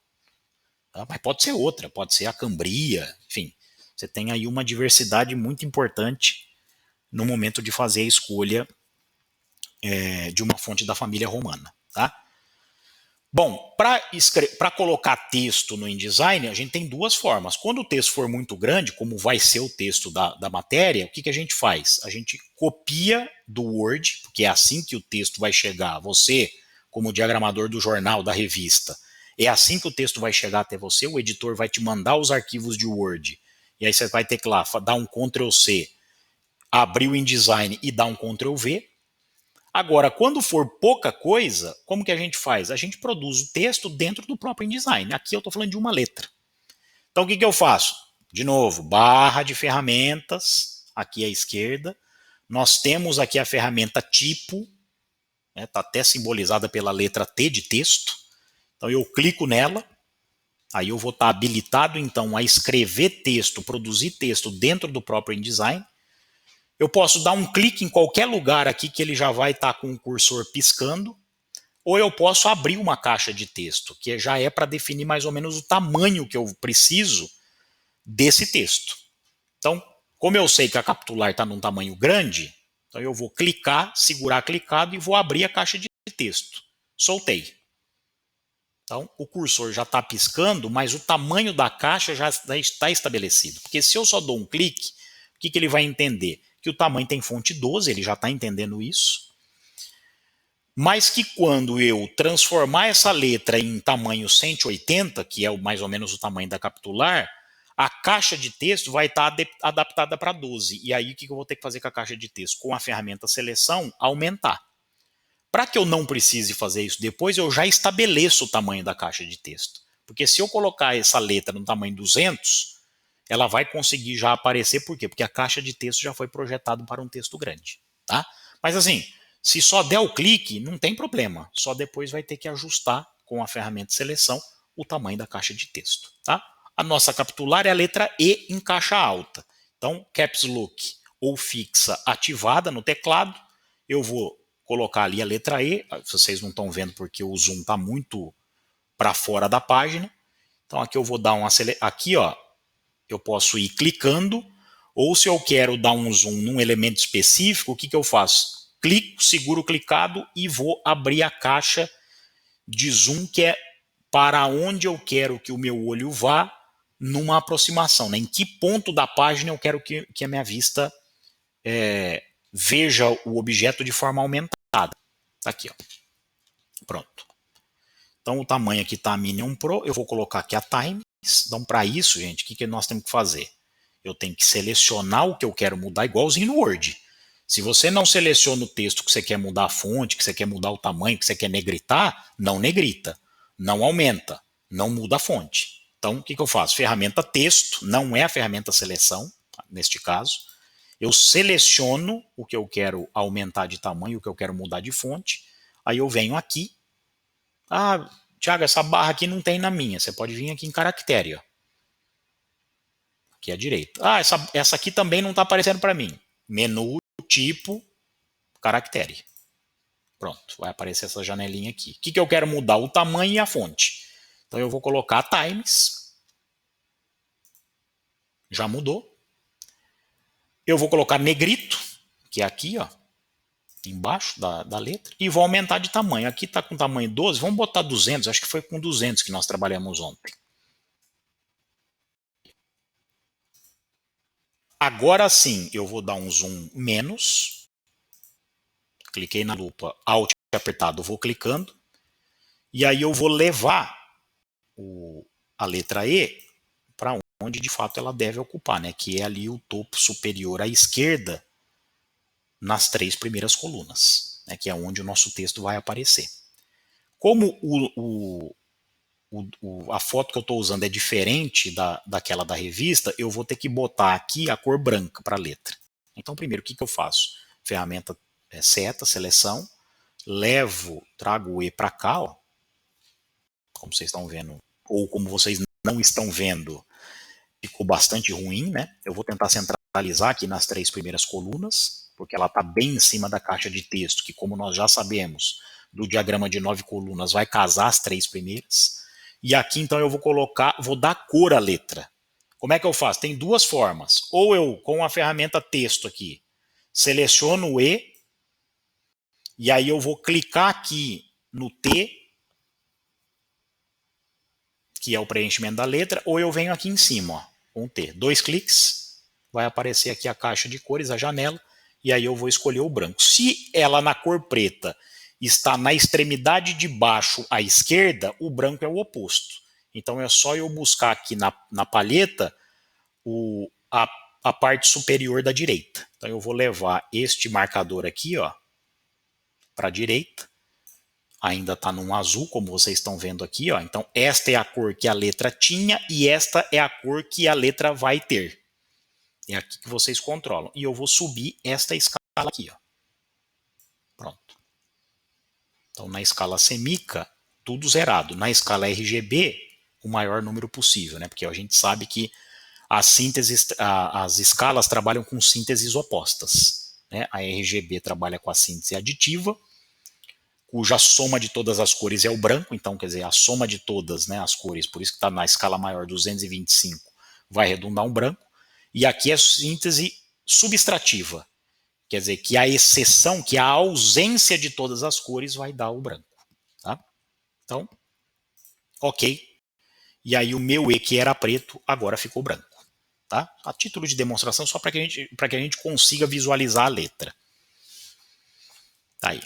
Speaker 1: Tá? Mas pode ser outra, pode ser a Cambria, enfim. Você tem aí uma diversidade muito importante no momento de fazer a escolha de uma fonte da família romana. Tá? Bom, para colocar texto no InDesign, a gente tem duas formas. Quando o texto for muito grande, como vai ser o texto da matéria, o que a gente faz? A gente copia do Word, porque é assim que o texto vai chegar a você, como diagramador do jornal, da revista. É assim que o texto vai chegar até você, o editor vai te mandar os arquivos de Word. E aí você vai ter que lá dar um Ctrl+C, abrir o InDesign e dar um Ctrl+V. Agora, quando for pouca coisa, como que a gente faz? A gente produz o texto dentro do próprio InDesign. Aqui eu estou falando de uma letra. Então, o que eu faço? De novo, barra de ferramentas, aqui à esquerda. Nós temos aqui a ferramenta tipo, está até simbolizada pela letra T de texto. Então, eu clico nela. Aí eu vou estar habilitado, então, a escrever texto, produzir texto dentro do próprio InDesign. Eu posso dar um clique em qualquer lugar aqui que ele já vai estar com o cursor piscando, ou eu posso abrir uma caixa de texto, que já é para definir mais ou menos o tamanho que eu preciso desse texto. Então, como eu sei que a capitular está num tamanho grande, então eu vou clicar, segurar clicado e vou abrir a caixa de texto. Soltei. Então, o cursor já está piscando, mas o tamanho da caixa já está estabelecido. Porque se eu só dou um clique, o que ele vai entender? Que o tamanho tem fonte 12, ele já está entendendo isso. Mas que quando eu transformar essa letra em tamanho 180, que é mais ou menos o tamanho da capitular, a caixa de texto vai estar adaptada para 12. E aí o que eu vou ter que fazer com a caixa de texto? Com a ferramenta seleção, aumentar. Para que eu não precise fazer isso depois, eu já estabeleço o tamanho da caixa de texto. Porque se eu colocar essa letra no tamanho 200, ela vai conseguir já aparecer. Por quê? Porque a caixa de texto já foi projetada para um texto grande. Tá? Mas assim, se só der o clique, não tem problema. Só depois vai ter que ajustar com a ferramenta seleção o tamanho da caixa de texto. Tá? A nossa capitular é a letra E em caixa alta. Então, Caps Lock ou fixa ativada no teclado. Eu vou colocar ali a letra E. Vocês não estão vendo porque o zoom está muito para fora da página. Então aqui eu vou dar um aqui, ó, eu posso ir clicando, ou se eu quero dar um zoom num elemento específico, o que eu faço? Clico, seguro clicado e vou abrir a caixa de zoom, que é para onde eu quero que o meu olho vá numa aproximação, né? Em que ponto da página eu quero que a minha vista veja o objeto de forma aumentada. Tá aqui, ó. Pronto. Então o tamanho aqui está a Minion Pro, eu vou colocar aqui a Times. Então para isso, gente, o que nós temos que fazer? Eu tenho que selecionar o que eu quero mudar igualzinho no Word. Se você não seleciona o texto que você quer mudar a fonte, que você quer mudar o tamanho, que você quer negritar, não negrita, não aumenta, não muda a fonte. Então o que eu faço? Ferramenta texto, não é a ferramenta seleção, neste caso. Eu seleciono o que eu quero aumentar de tamanho, o que eu quero mudar de fonte. Aí eu venho aqui. Ah, Thiago, essa barra aqui não tem na minha. Você pode vir aqui em caractere. Ó. Aqui à direita. Ah, essa aqui também não está aparecendo para mim. Menu, tipo, caractere. Pronto, vai aparecer essa janelinha aqui. O que eu quero mudar? O tamanho e a fonte. Então eu vou colocar Times. Já mudou. Eu vou colocar negrito, que é aqui, ó, embaixo da letra, e vou aumentar de tamanho. Aqui está com tamanho 12, vamos botar 200, acho que foi com 200 que nós trabalhamos ontem. Agora sim, eu vou dar um zoom menos, cliquei na lupa, Alt apertado, vou clicando, e aí eu vou levar a letra E para onde de fato ela deve ocupar, né? Que é ali o topo superior à esquerda, nas 3 primeiras colunas, né? Que é onde o nosso texto vai aparecer. Como a foto que eu estou usando é diferente daquela da revista, eu vou ter que botar aqui a cor branca para a letra. Então, primeiro, o que eu faço? Ferramenta seta, seleção, trago o E para cá, ó, como vocês estão vendo, ou como vocês não estão vendo, ficou bastante ruim, né? Eu vou tentar centralizar aqui nas 3 primeiras colunas, porque ela está bem em cima da caixa de texto, que como nós já sabemos, do diagrama de 9 colunas vai casar as 3 primeiras. E aqui então eu vou dar cor à letra. Como é que eu faço? Tem 2 formas. Ou eu, com a ferramenta texto aqui, seleciono o E, e aí eu vou clicar aqui no T, que é o preenchimento da letra, ou eu venho aqui em cima, ó, com o T. 2 cliques, vai aparecer aqui a caixa de cores, a janela, e aí eu vou escolher o branco. Se ela na cor preta está na extremidade de baixo à esquerda, o branco é o oposto. Então é só eu buscar aqui na palheta a parte superior da direita. Então eu vou levar este marcador aqui para a direita. Ainda está num azul, como vocês estão vendo aqui. Ó. Então esta é a cor que a letra tinha e esta é a cor que a letra vai ter. É aqui que vocês controlam. E eu vou subir esta escala aqui. Ó. Pronto. Então na escala semica, tudo zerado. Na escala RGB, o maior número possível, né? Porque a gente sabe que as escalas trabalham com sínteses opostas. Né? A RGB trabalha com a síntese aditiva, cuja soma de todas as cores é o branco, então quer dizer, a soma de todas, né, as cores, por isso que está na escala maior 225, vai arredondar um branco, e aqui é síntese subtrativa, quer dizer, que a exceção, que a ausência de todas as cores vai dar o branco. Tá? Então, ok. E aí o meu E, que era preto, agora ficou branco. Tá? A título de demonstração, só para que a gente consiga visualizar a letra. Tá aí.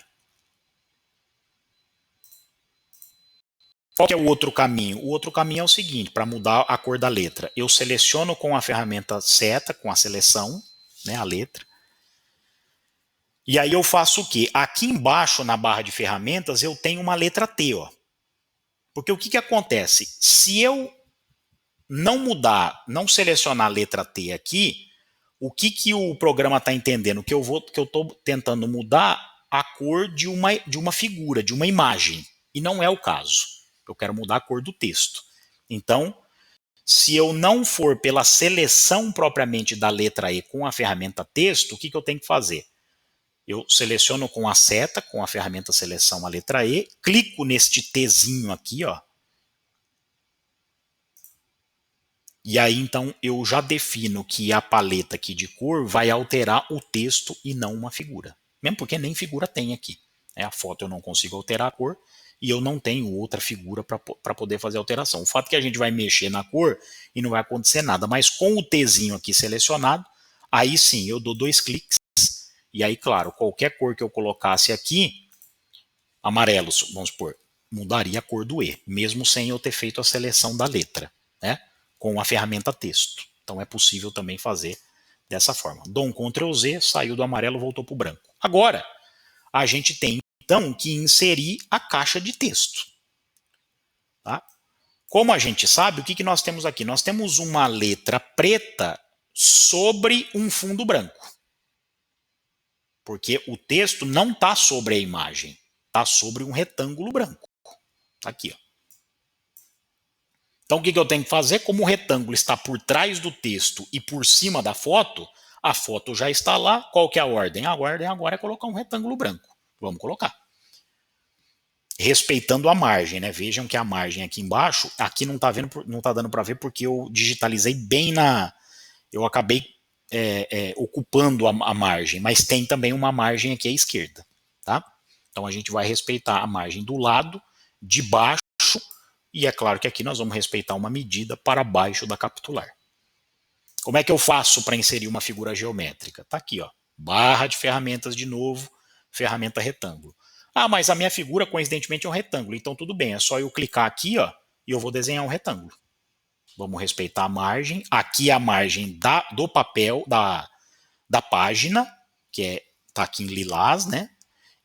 Speaker 1: Qual que é o outro caminho? O outro caminho é o seguinte, para mudar a cor da letra. Eu seleciono com a ferramenta seta, com a seleção, né, a letra. E aí eu faço o quê? Aqui embaixo, na barra de ferramentas, eu tenho uma letra T. Ó. Porque o que acontece? Se eu não mudar, não selecionar a letra T aqui, o que o programa está entendendo? Que eu estou tentando mudar a cor de uma figura, de uma imagem. E não é o caso. Eu quero mudar a cor do texto. Então, se eu não for pela seleção propriamente da letra E com a ferramenta texto, o que eu tenho que fazer? Eu seleciono com a seta, com a ferramenta seleção a letra E, clico neste Tzinho aqui, ó. E aí, então, eu já defino que a paleta aqui de cor vai alterar o texto e não uma figura. Mesmo porque nem figura tem aqui. A foto eu não consigo alterar a cor e eu não tenho outra figura para poder fazer alteração. O fato é que a gente vai mexer na cor e não vai acontecer nada. Mas com o Tzinho aqui selecionado, aí sim, eu dou 2 cliques. E aí, claro, qualquer cor que eu colocasse aqui, amarelo, vamos supor, mudaria a cor do E, mesmo sem eu ter feito a seleção da letra, né? Com a ferramenta texto. Então é possível também fazer dessa forma. Dou um Ctrl Z, saiu do amarelo, voltou para o branco. Agora, a gente tem então que inserir a caixa de texto. Tá? Como a gente sabe, o que nós temos aqui? Nós temos uma letra preta sobre um fundo branco. Porque o texto não está sobre a imagem, está sobre um retângulo branco. Tá aqui, ó. Então o que eu tenho que fazer? Como o retângulo está por trás do texto e por cima da foto, a foto já está lá. Qual que é a ordem? A ordem agora é colocar um retângulo branco. Vamos colocar. Respeitando a margem, né? Vejam que a margem aqui embaixo, aqui não está dando para ver porque eu digitalizei bem eu acabei ocupando a margem, mas tem também uma margem aqui à esquerda, tá? Então a gente vai respeitar a margem do lado, de baixo, e é claro que aqui nós vamos respeitar uma medida para baixo da capitular. Como é que eu faço para inserir uma figura geométrica? Tá aqui, ó, barra de ferramentas de novo, ferramenta retângulo. Ah, mas a minha figura coincidentemente é um retângulo, então tudo bem, é só eu clicar aqui, ó, e eu vou desenhar um retângulo. Vamos respeitar a margem. Aqui é a margem do papel, da página, que está aqui em lilás, né?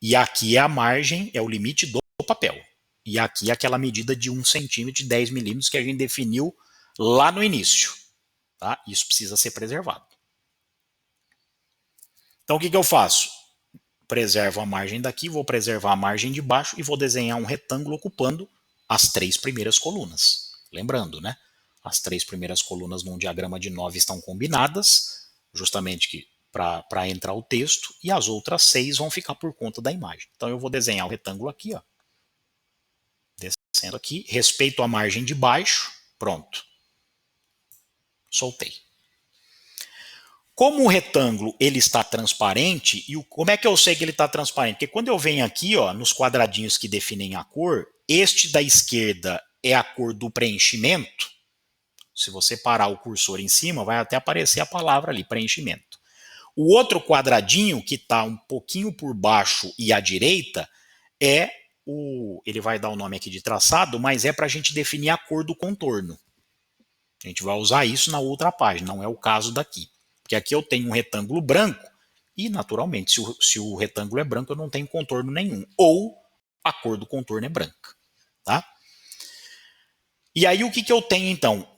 Speaker 1: E aqui é a margem, é o limite do papel. E aqui é aquela medida de 1 centímetro de 10 milímetros que a gente definiu lá no início. Tá? Isso precisa ser preservado. Então o que eu faço? Preservo a margem daqui, vou preservar a margem de baixo e vou desenhar um retângulo ocupando as 3 primeiras colunas. Lembrando, né? As 3 primeiras colunas num diagrama de 9 estão combinadas, justamente para entrar o texto, e as outras 6 vão ficar por conta da imagem. Então eu vou desenhar o retângulo aqui, ó. Descendo aqui, respeito a margem de baixo, pronto. Soltei. Como o retângulo ele está transparente, como é que eu sei que ele está transparente? Porque quando eu venho aqui, ó, nos quadradinhos que definem a cor, este da esquerda é a cor do preenchimento. Se você parar o cursor em cima, vai até aparecer a palavra ali, preenchimento. O outro quadradinho, que está um pouquinho por baixo e à direita, ele vai dar o nome aqui de traçado, mas é para a gente definir a cor do contorno. A gente vai usar isso na outra página, não é o caso daqui. Porque aqui eu tenho um retângulo branco e, naturalmente, se o retângulo é branco, eu não tenho contorno nenhum. Ou a cor do contorno é branca. Tá? E aí o que eu tenho então?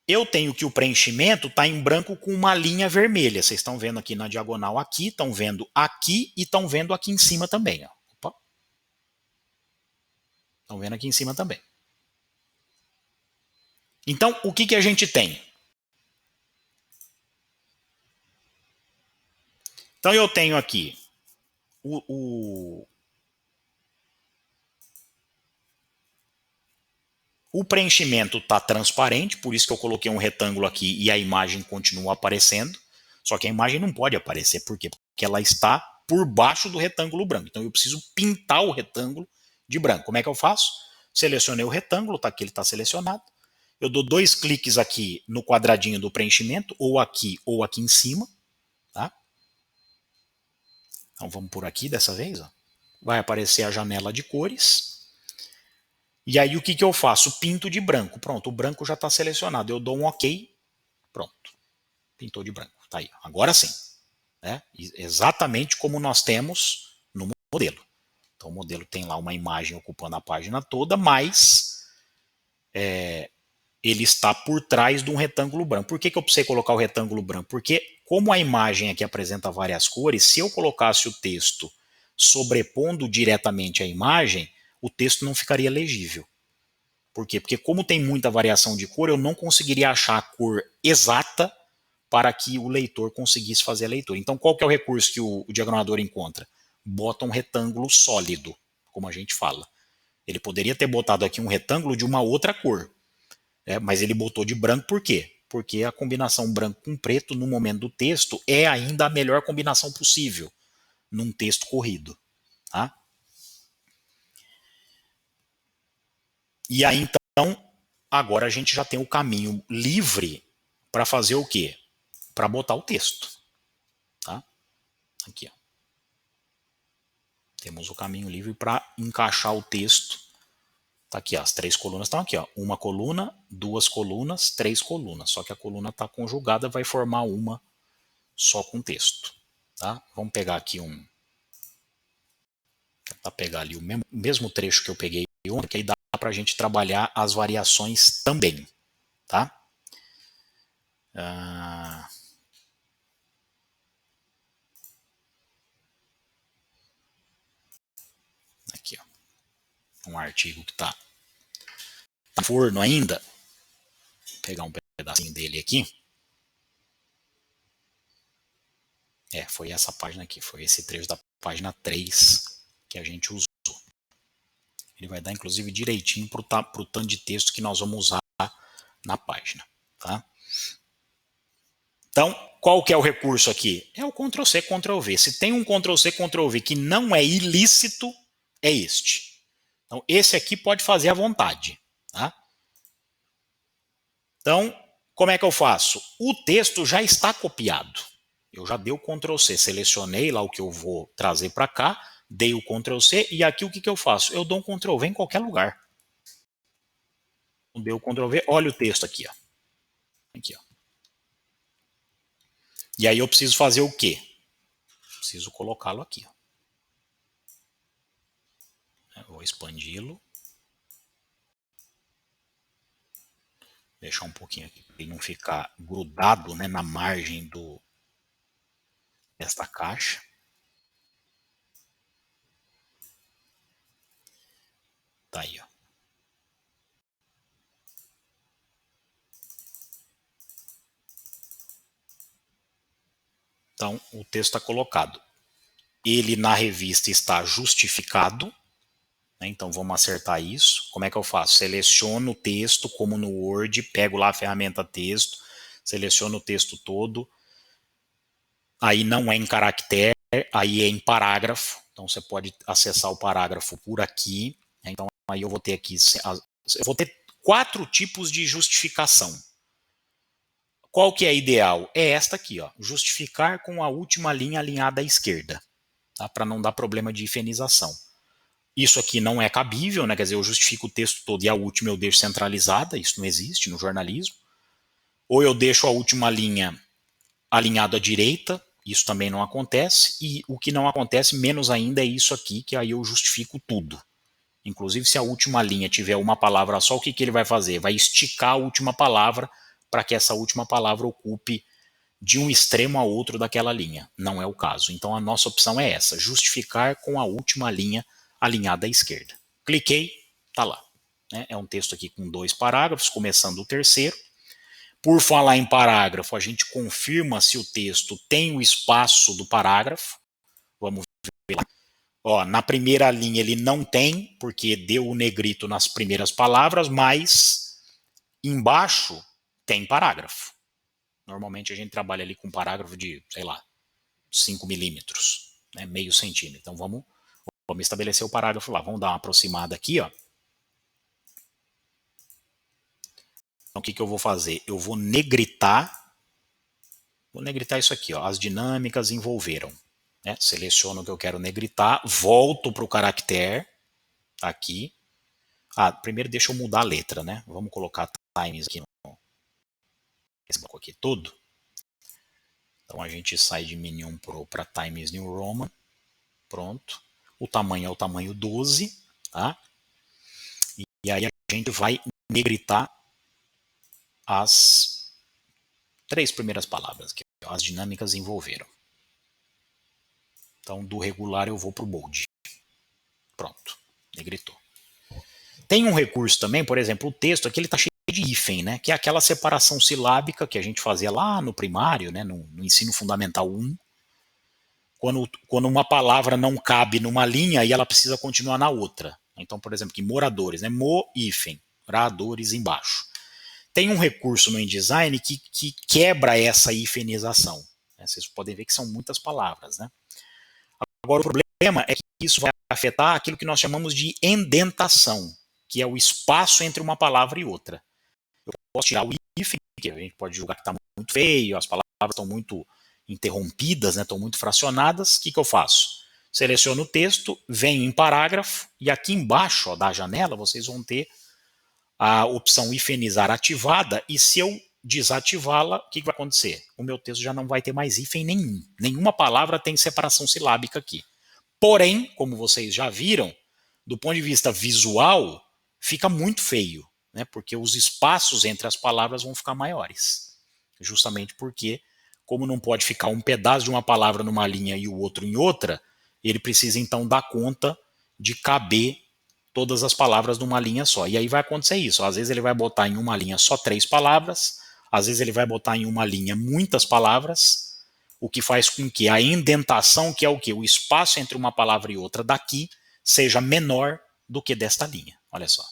Speaker 1: Eu tenho que o preenchimento está em branco com uma linha vermelha. Vocês estão vendo aqui na diagonal aqui, estão vendo aqui e estão vendo aqui em cima também. Ó. Opa. Estão vendo aqui em cima também. Então, o que a gente tem? Então, eu tenho aqui o preenchimento está transparente, por isso que eu coloquei um retângulo aqui e a imagem continua aparecendo. Só que a imagem não pode aparecer. Por quê? Porque ela está por baixo do retângulo branco. Então, eu preciso pintar o retângulo de branco. Como é que eu faço? Selecionei o retângulo, tá aqui, ele está selecionado. Eu dou 2 cliques aqui no quadradinho do preenchimento, ou aqui em cima. Tá? Então vamos por aqui dessa vez. Ó. Vai aparecer a janela de cores. E aí o que eu faço? Pinto de branco. Pronto, o branco já está selecionado. Eu dou um OK. Pronto. Pintou de branco. Tá aí. Agora sim. Né? Exatamente como nós temos no modelo. Então o modelo tem lá uma imagem ocupando a página toda, mas ele está por trás de um retângulo branco. Por que eu precisei colocar o retângulo branco? Porque como a imagem aqui apresenta várias cores, se eu colocasse o texto sobrepondo diretamente a imagem, o texto não ficaria legível. Por quê? Porque como tem muita variação de cor, eu não conseguiria achar a cor exata para que o leitor conseguisse fazer a leitura. Então qual que é o recurso que o diagramador encontra? Bota um retângulo sólido, como a gente fala. Ele poderia ter botado aqui um retângulo de uma outra cor, mas ele botou de branco por quê? Porque a combinação branco com preto no momento do texto é ainda a melhor combinação possível num texto corrido. Tá? E aí então, agora a gente já tem o caminho livre para fazer o quê? Para botar o texto. Tá? Aqui, ó. Temos o caminho livre para encaixar o texto. Tá aqui, ó, as 3 colunas estão aqui. Ó. Uma coluna, 2 colunas, 3 colunas. Só que a coluna está conjugada, vai formar uma só com texto. Tá? Vamos pegar aqui tentar pegar ali o mesmo trecho que eu peguei ontem, que aí dá para a gente trabalhar as variações também. Tá? Aqui, ó. Um artigo que está no forno ainda. Vou pegar um pedacinho dele aqui. Foi essa página aqui, foi esse trecho da página 3 que a gente usou. Ele vai dar, inclusive, direitinho para o tanto de texto que nós vamos usar na página. Tá? Então, qual que é o recurso aqui? É o Ctrl+C, Ctrl+V. Se tem um Ctrl+C, Ctrl+V que não é ilícito, é este. Então, esse aqui pode fazer à vontade. Tá? Então, como é que eu faço? O texto já está copiado. Eu já dei o Ctrl+C, selecionei lá o que eu vou trazer para cá, dei o Ctrl+C e aqui o que eu faço? Eu dou um Ctrl+V em qualquer lugar. Dei o Ctrl+V, olha o texto aqui. Ó. Aqui, ó. E aí eu preciso fazer o quê? Preciso colocá-lo aqui. Ó. Eu vou expandi-lo. Deixar um pouquinho aqui para ele não ficar grudado, né, na margem desta caixa. Tá aí, ó. Então, o texto está colocado. Ele na revista está justificado. Né? Então, vamos acertar isso. Como é que eu faço? Seleciono o texto, como no Word, pego lá a ferramenta texto, seleciono o texto todo, Aí não é em caractere, aí é em parágrafo. Então você pode acessar o parágrafo por aqui. Então aí eu vou ter aqui, eu vou ter 4 tipos de justificação. Qual que é ideal? É esta aqui, ó, justificar com a última linha alinhada à esquerda, tá? Para não dar problema de hifenização. Isso aqui não é cabível, né? Quer dizer, eu justifico o texto todo e a última eu deixo centralizada, isso não existe no jornalismo. Ou eu deixo a última linha alinhada à direita, isso também não acontece, e o que não acontece menos ainda é isso aqui, que aí eu justifico tudo. Inclusive, se a última linha tiver uma palavra só, o que ele vai fazer? Vai esticar a última palavra para que essa última palavra ocupe de um extremo a outro daquela linha. Não é o caso. Então, a nossa opção é essa, justificar com a última linha alinhada à esquerda. Cliquei, tá lá. É um texto aqui com 2 parágrafos, começando o terceiro. Por falar em parágrafo, a gente confirma se o texto tem o espaço do parágrafo. Vamos ver lá. Ó, na primeira linha ele não tem, porque deu o negrito nas primeiras palavras, mas embaixo tem parágrafo. Normalmente a gente trabalha ali com parágrafo de, sei lá, 5 milímetros, né, meio centímetro. Então vamos estabelecer o parágrafo lá. Vamos dar uma aproximada aqui, ó. Então o que eu vou fazer? Eu vou negritar isso aqui, ó. As dinâmicas envolveram. Né? Seleciono o que eu quero negritar, volto para o caractere, tá aqui. Primeiro deixa eu mudar a letra, né? Vamos colocar times aqui esse bloco aqui todo. Então a gente sai de Minion Pro para Times New Roman. Pronto. O tamanho é o tamanho 12, tá? E aí a gente vai negritar as 3 primeiras palavras, que as dinâmicas envolveram. Então do regular eu vou para o bold. Pronto, negritou. Tem um recurso também, por exemplo, o texto aqui ele está cheio de hífen, né? Que é aquela separação silábica que a gente fazia lá no primário, né? No ensino fundamental 1. Quando uma palavra não cabe numa linha e ela precisa continuar na outra. Então, por exemplo, aqui moradores, né? Hífen, moradores embaixo. Tem um recurso no InDesign que quebra essa hifenização. Né? Vocês podem ver que são muitas palavras, né? Agora, o problema é que isso vai afetar aquilo que nós chamamos de indentação, que é o espaço entre uma palavra e outra. Eu posso tirar o hífen, que a gente pode julgar que está muito feio, as palavras estão muito interrompidas, né, estão muito fracionadas. O que eu faço? Seleciono o texto, venho em parágrafo, e aqui embaixo, ó, da janela vocês vão ter a opção hifenizar ativada, e se eu desativá-la, o que vai acontecer? O meu texto já não vai ter mais hífen nenhum. Nenhuma palavra tem separação silábica aqui. Porém, como vocês já viram, do ponto de vista visual, fica muito feio, né? Porque os espaços entre as palavras vão ficar maiores. Justamente porque, como não pode ficar um pedaço de uma palavra numa linha e o outro em outra, ele precisa então dar conta de caber todas as palavras numa linha só. E aí vai acontecer isso. Às vezes ele vai botar em uma linha só 3 palavras, às vezes ele vai botar em uma linha muitas palavras, o que faz com que a indentação, que é o quê? O espaço entre uma palavra e outra daqui, seja menor do que desta linha. Olha só.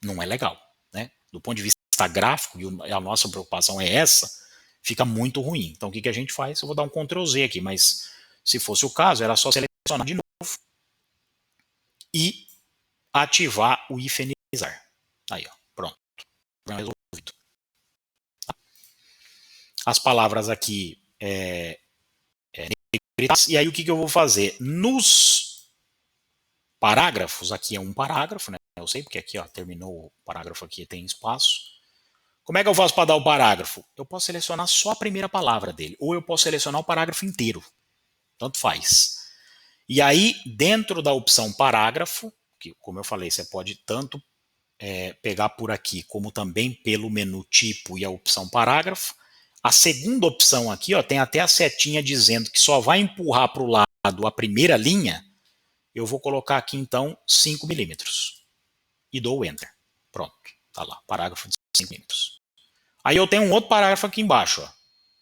Speaker 1: Não é legal. Né? Do ponto de vista gráfico, e a nossa preocupação é essa, fica muito ruim. Então o que a gente faz? Eu vou dar um Ctrl Z aqui, mas se fosse o caso, era só selecionar de novo e ativar o hifenizar. Aí, ó, pronto. Resolvido. As palavras aqui e aí o que eu vou fazer? Nos parágrafos, aqui é um parágrafo, né? Eu sei porque aqui, ó, terminou o parágrafo aqui, tem espaço. Como é que eu faço para dar o parágrafo? Eu posso selecionar só a primeira palavra dele, ou eu posso selecionar o parágrafo inteiro. Tanto faz. E aí, dentro da opção parágrafo, que, como eu falei, você pode tanto pegar por aqui, como também pelo menu tipo e a opção parágrafo. A segunda opção aqui, ó, tem até a setinha dizendo que só vai empurrar para o lado a primeira linha. Eu vou colocar aqui, então, 5 milímetros. E dou o Enter. Pronto. Tá lá, parágrafo de 5 milímetros. Aí eu tenho um outro parágrafo aqui embaixo. Ó.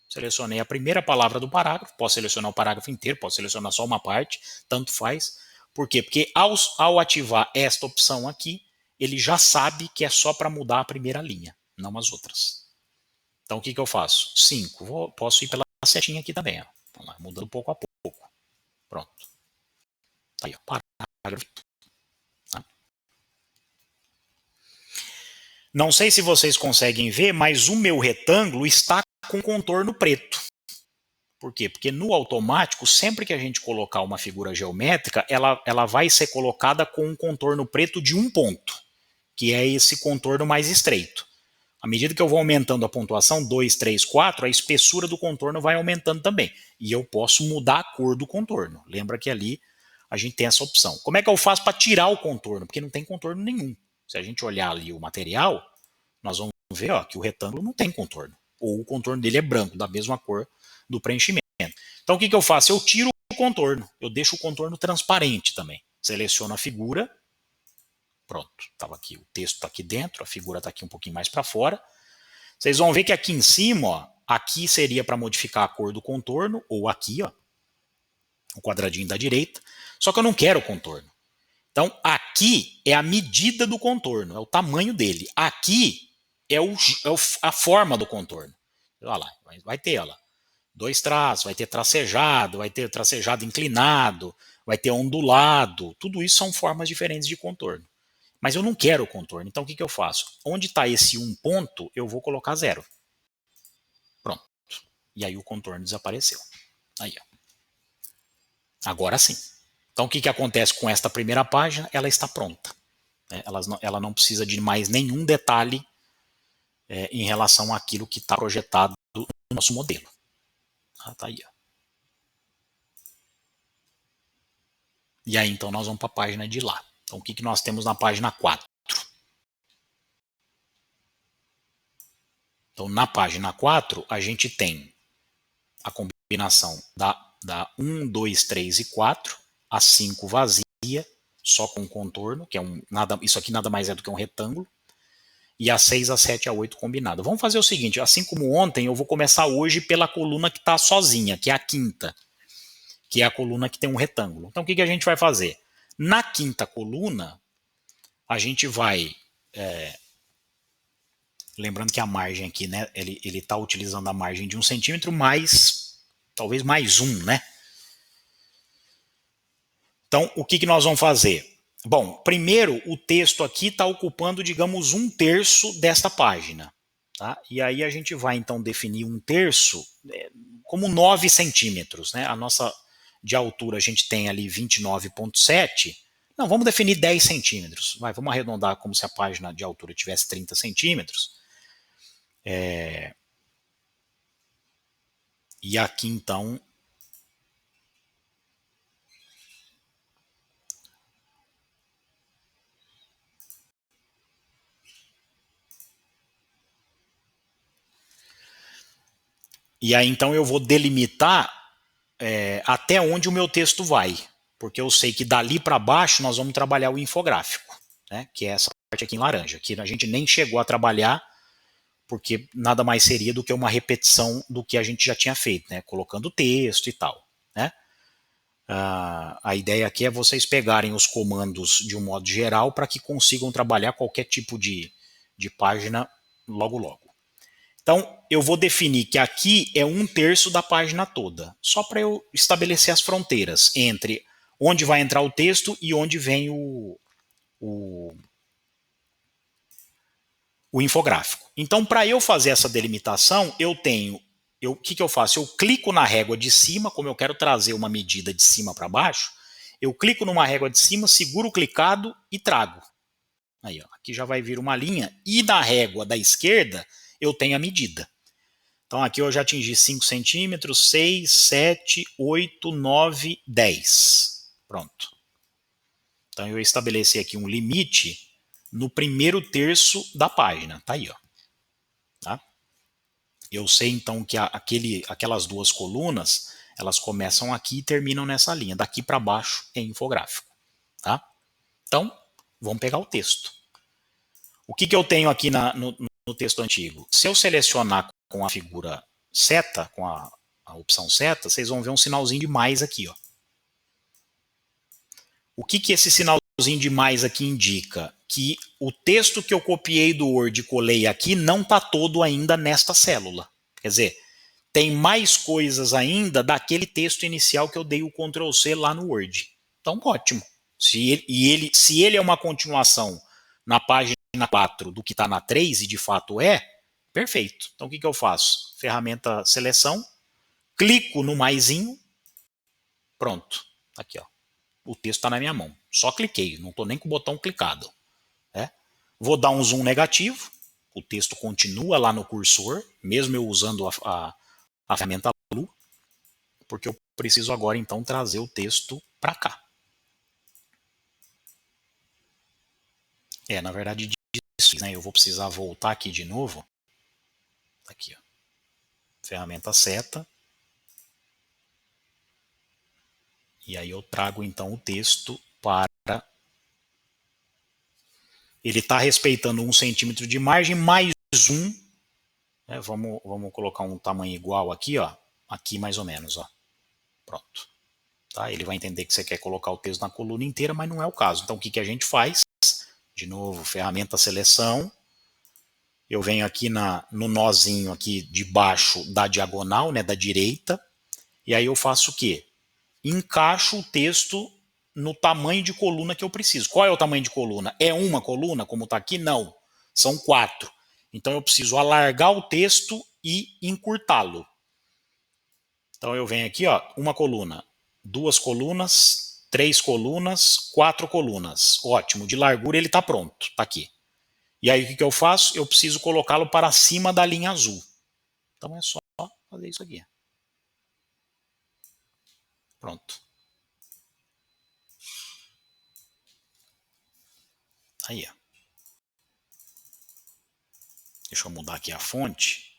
Speaker 1: Selecionei a primeira palavra do parágrafo. Posso selecionar o parágrafo inteiro, posso selecionar só uma parte. Tanto faz. Por quê? Porque ao ativar esta opção aqui, ele já sabe que é só para mudar a primeira linha, não as outras. Então o que eu faço? 5. Posso ir pela setinha aqui também. Ó. Vamos lá, mudando pouco a pouco. Pronto. Tá aí, ó, parágrafo. Tá? Não sei se vocês conseguem ver, mas o meu retângulo está com contorno preto. Por quê? Porque no automático, sempre que a gente colocar uma figura geométrica, ela vai ser colocada com um contorno preto de um ponto, que é esse contorno mais estreito. À medida que eu vou aumentando a pontuação, 2, 3, 4, a espessura do contorno vai aumentando também. E eu posso mudar a cor do contorno. Lembra que ali a gente tem essa opção. Como é que eu faço para tirar o contorno? Porque não tem contorno nenhum. Se a gente olhar ali o material, nós vamos ver ó, que o retângulo não tem contorno. Ou o contorno dele é branco, da mesma cor do preenchimento. Então o que eu faço? Eu tiro o contorno. Eu deixo o contorno transparente também. Seleciono a figura. Pronto, estava aqui, o texto está aqui dentro, a figura está aqui um pouquinho mais para fora. Vocês vão ver que aqui em cima, ó, aqui seria para modificar a cor do contorno, ou aqui, ó, o quadradinho da direita, só que eu não quero o contorno. Então, aqui é a medida do contorno, é o tamanho dele. Aqui é a forma do contorno. Olha lá, vai ter, olha lá, 2 traços, vai ter tracejado inclinado, vai ter ondulado, tudo isso são formas diferentes de contorno. Mas eu não quero o contorno, então o que eu faço? Onde está esse um ponto, eu vou colocar 0. Pronto. E aí o contorno desapareceu. Aí, ó. Agora sim. Então o que acontece com esta primeira página? Ela está pronta. Ela não precisa de mais nenhum detalhe em relação àquilo que está projetado no nosso modelo. Tá aí, ó. E aí então nós vamos para a página de lá. Então o que nós temos na página 4? Então na página 4 a gente tem a combinação da 1, 2, 3 e 4, a 5 vazia, só com contorno, que é isso aqui nada mais é do que um retângulo, e a 6, a 7 e a 8 combinada. Vamos fazer o seguinte, assim como ontem, eu vou começar hoje pela coluna que está sozinha, que é a quinta, que é a coluna que tem um retângulo. Então o que a gente vai fazer? Na quinta coluna, a gente vai... lembrando que a margem aqui, né, ele está utilizando a margem de 1 centímetro mais, talvez mais 1, né? Então, o que nós vamos fazer? Bom, primeiro, o texto aqui está ocupando, digamos, 1/3 desta página. Tá? E aí a gente vai, então, definir 1/3 como 9 centímetros. Né? A nossa, de altura, a gente tem ali 29,7. Não, vamos definir 10 centímetros. Vamos arredondar como se a página de altura tivesse 30 centímetros. E aqui, então... E aí, então, eu vou delimitar até onde o meu texto vai. Porque eu sei que dali para baixo nós vamos trabalhar o infográfico, né, que é essa parte aqui em laranja, que a gente nem chegou a trabalhar, porque nada mais seria do que uma repetição do que a gente já tinha feito, né, colocando texto e tal. Né. A ideia aqui é vocês pegarem os comandos de um modo geral para que consigam trabalhar qualquer tipo de página logo logo. Então, eu vou definir que aqui é 1/3 da página toda, só para eu estabelecer as fronteiras entre onde vai entrar o texto e onde vem o infográfico. Então, para eu fazer essa delimitação, o que eu faço? Eu clico na régua de cima, como eu quero trazer uma medida de cima para baixo, eu clico numa régua de cima, seguro o clicado e trago. Aí, ó, aqui já vai vir uma linha, e na régua da esquerda eu tenho a medida. Então aqui eu já atingi 5 centímetros, 6, 7, 8, 9, 10. Pronto. Então eu estabeleci aqui um limite no primeiro terço da página. Tá aí, ó. Tá? Eu sei então que aquelas duas colunas, elas começam aqui e terminam nessa linha. Daqui para baixo é infográfico. Tá? Então, vamos pegar o texto. O que eu tenho aqui no texto antigo? Se eu selecionar com a figura seta, com a opção seta, vocês vão ver um sinalzinho de mais aqui. Ó. O que esse sinalzinho de mais aqui indica? Que o texto que eu copiei do Word e colei aqui não está todo ainda nesta célula. Quer dizer, tem mais coisas ainda daquele texto inicial que eu dei o Ctrl C lá no Word. Então, ótimo. Se ele é uma continuação na página 4 do que está na 3, e de fato é, perfeito. Então, o que eu faço? Ferramenta seleção, clico no maisinho, pronto. Aqui, ó. O texto está na minha mão. Só cliquei, não estou nem com o botão clicado. Né? Vou dar um zoom negativo, o texto continua lá no cursor, mesmo eu usando a ferramenta Lu, porque eu preciso agora então trazer o texto para cá. Na verdade, né, eu vou precisar voltar aqui de novo. Aqui, ó. Ferramenta seta. E aí eu trago então o texto para... Ele está respeitando 1 centímetro de margem, mais 1. Né, vamos colocar um tamanho igual aqui, ó. Aqui mais ou menos, ó. Pronto. Tá? Ele vai entender que você quer colocar o texto na coluna inteira, mas não é o caso. Então o que a gente faz? De novo, ferramenta seleção. Eu venho aqui no nozinho aqui de baixo da diagonal, né, da direita, e aí eu faço o quê? Encaixo o texto no tamanho de coluna que eu preciso. Qual é o tamanho de coluna? É uma coluna, como está aqui? Não. São 4. Então eu preciso alargar o texto e encurtá-lo. Então eu venho aqui, ó, uma coluna, 2 colunas, 3 colunas, 4 colunas. Ótimo, de largura ele está pronto, está aqui. E aí o que eu faço? Eu preciso colocá-lo para cima da linha azul. Então é só fazer isso aqui. Pronto. Aí, ó. Deixa eu mudar aqui a fonte.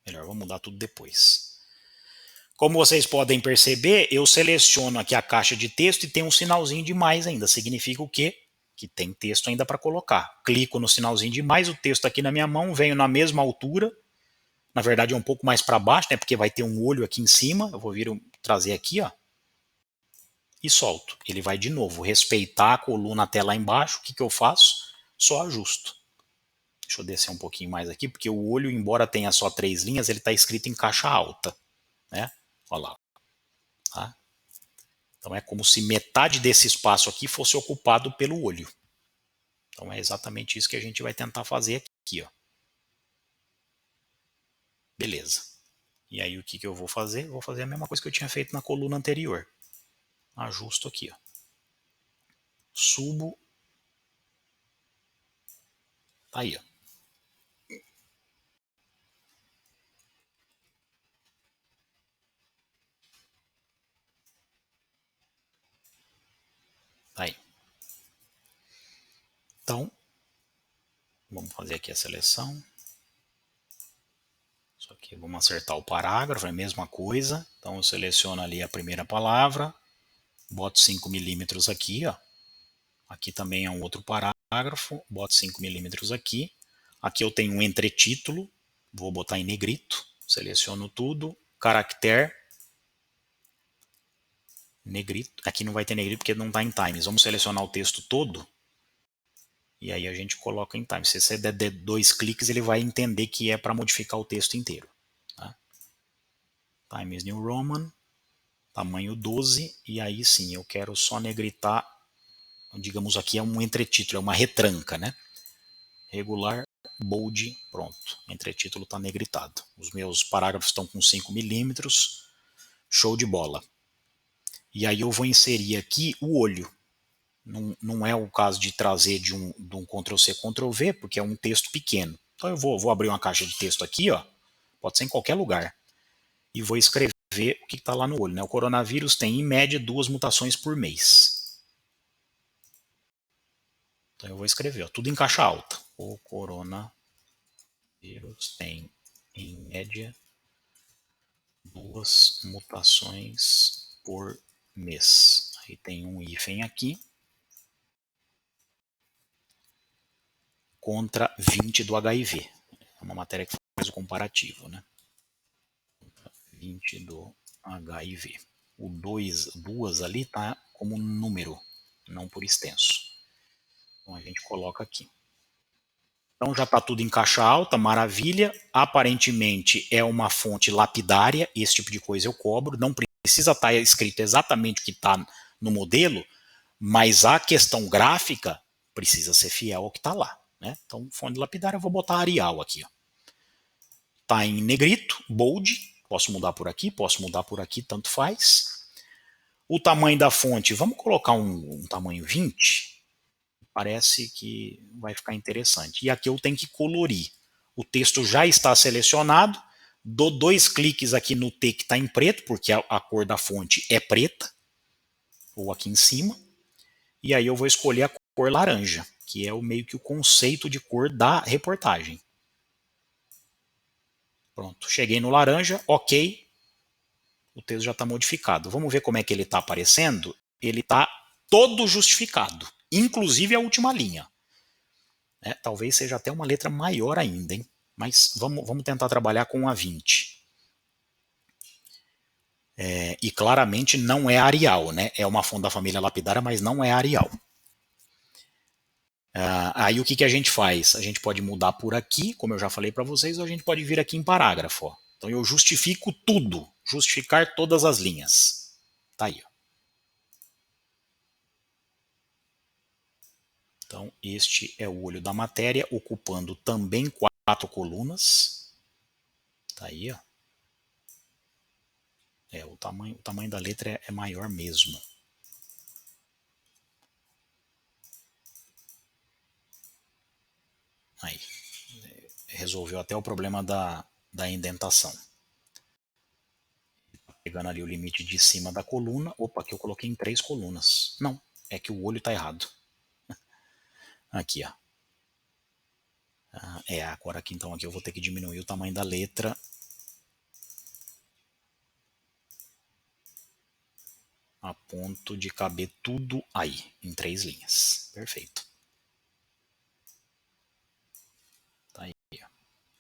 Speaker 1: Melhor, vou mudar tudo depois. Como vocês podem perceber, eu seleciono aqui a caixa de texto e tem um sinalzinho de mais ainda. Significa o quê? Que tem texto ainda para colocar. Clico no sinalzinho de mais, o texto aqui na minha mão, venho na mesma altura. Na verdade é um pouco mais para baixo, né? Porque vai ter um olho aqui em cima. Eu vou trazer aqui, ó. E solto. Ele vai de novo respeitar a coluna até lá embaixo. O que eu faço? Só ajusto. Deixa eu descer um pouquinho mais aqui, porque o olho, embora tenha só 3 linhas, ele está escrito em caixa alta. Né? Olha lá. Tá? Então é como se metade desse espaço aqui fosse ocupado pelo olho. Então é exatamente isso que a gente vai tentar fazer aqui. Ó. Beleza. E aí o que eu vou fazer? Vou fazer a mesma coisa que eu tinha feito na coluna anterior. Ajusto aqui. Ó. Subo. Tá aí. Ó. Tá aí. Então, vamos fazer aqui a seleção. Só que vamos acertar o parágrafo, é a mesma coisa. Então eu seleciono ali a primeira palavra, boto 5 milímetros aqui, ó. Aqui também é um outro parágrafo, boto 5 milímetros aqui. Aqui eu tenho um entretítulo, vou botar em negrito, seleciono tudo, caractere, negrito. Aqui não vai ter negrito porque não está em times. Vamos selecionar o texto todo. E aí a gente coloca em times. Se você der 2 cliques, ele vai entender que é para modificar o texto inteiro. Tá? Times New Roman, tamanho 12, e aí sim, eu quero só negritar, digamos aqui é um entretítulo, é uma retranca, né? Regular, bold, pronto. Entretítulo está negritado. Os meus parágrafos estão com 5 milímetros, show de bola. E aí eu vou inserir aqui o olho. Não é o caso de trazer de um Ctrl+C, Ctrl+V, porque é um texto pequeno. Então eu vou abrir uma caixa de texto aqui, ó, pode ser em qualquer lugar, e vou escrever o que está lá no olho. Né? O coronavírus tem, em média, 2 mutações por mês. Então eu vou escrever, ó, tudo em caixa alta. O coronavírus tem, em média, 2 mutações por mês. Aí tem um hífen aqui. Contra 20 do HIV. É uma matéria que faz o comparativo, né? 20 do HIV. O 2 ali está como número, não por extenso. Então a gente coloca aqui. Então já está tudo em caixa alta, maravilha. Aparentemente é uma fonte lapidária, esse tipo de coisa eu cobro. Não precisa estar escrito exatamente o que está no modelo, mas a questão gráfica precisa ser fiel ao que está lá. Né? Então, fonte lapidária, eu vou botar Arial aqui. Está em negrito, bold, posso mudar por aqui, posso mudar por aqui, tanto faz. O tamanho da fonte, vamos colocar um tamanho 20, parece que vai ficar interessante. E aqui eu tenho que colorir. O texto já está selecionado, dou 2 cliques aqui no T que está em preto, porque a cor da fonte é preta, ou aqui em cima, e aí eu vou escolher a cor laranja, que é o meio que o conceito de cor da reportagem. Pronto, cheguei no laranja, ok, o texto já está modificado. Vamos ver como é que ele está aparecendo? Ele está todo justificado, inclusive a última linha. Talvez seja até uma letra maior ainda, hein? Mas vamos tentar trabalhar com a 20. E claramente não é Arial, né? É uma fonte da família lapidária, mas não é Arial. Aí o que a gente faz? A gente pode mudar por aqui, como eu já falei para vocês, ou a gente pode vir aqui em parágrafo. Ó. Então eu justifico tudo, justificar todas as linhas. Tá aí. Ó. Então este é o olho da matéria, ocupando também 4 colunas. Tá aí, ó. O tamanho da letra é maior mesmo. Aí, resolveu até o problema da indentação. Pegando ali o limite de cima da coluna. Opa, aqui eu coloquei em 3 colunas. Não, é que o olho está errado. Aqui, ó. Agora aqui então aqui eu vou ter que diminuir o tamanho da letra. A ponto de caber tudo aí, em 3 linhas. Perfeito. Tá aí, ó.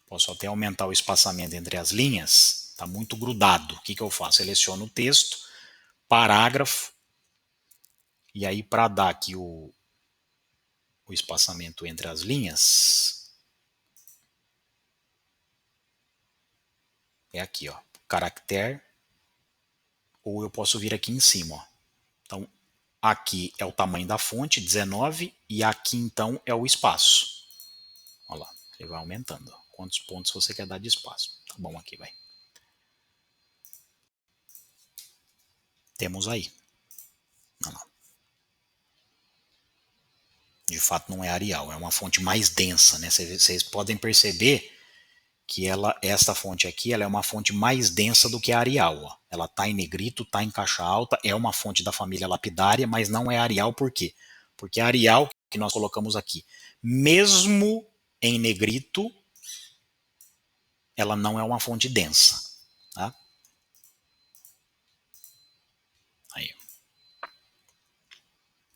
Speaker 1: Posso até aumentar o espaçamento entre as linhas. Está muito grudado. O que eu faço? Seleciono o texto, parágrafo, e aí para dar aqui o espaçamento entre as linhas, é aqui, ó, caractere, ou eu posso vir aqui em cima, ó. Então, aqui é o tamanho da fonte, 19, e aqui então é o espaço. Olha lá, ele vai aumentando. Ó. Quantos pontos você quer dar de espaço? Tá bom aqui, vai. Temos aí. Olha lá. De fato não é Arial, é uma fonte mais densa, né? Vocês podem perceber que essa fonte aqui, ela é uma fonte mais densa do que a Arial. Ó. Ela está em negrito, está em caixa alta, é uma fonte da família lapidária, mas não é Arial por quê? Porque a Arial, que nós colocamos aqui, mesmo em negrito, ela não é uma fonte densa. Tá? Aí.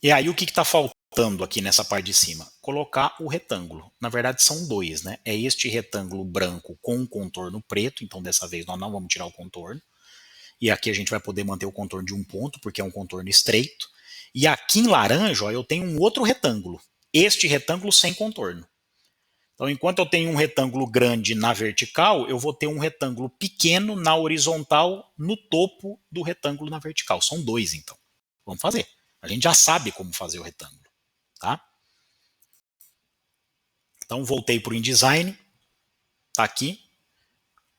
Speaker 1: E aí o que está faltando aqui nessa parte de cima? Colocar o retângulo. Na verdade são 2, né? É este retângulo branco com um contorno preto, então dessa vez nós não vamos tirar o contorno. E aqui a gente vai poder manter o contorno de um ponto, porque é um contorno estreito. E aqui em laranja, ó, eu tenho um outro retângulo. Este retângulo sem contorno. Então, enquanto eu tenho um retângulo grande na vertical, eu vou ter um retângulo pequeno na horizontal no topo do retângulo na vertical. São 2, então. Vamos fazer. A gente já sabe como fazer o retângulo. Tá? Então, voltei para o InDesign. Está aqui.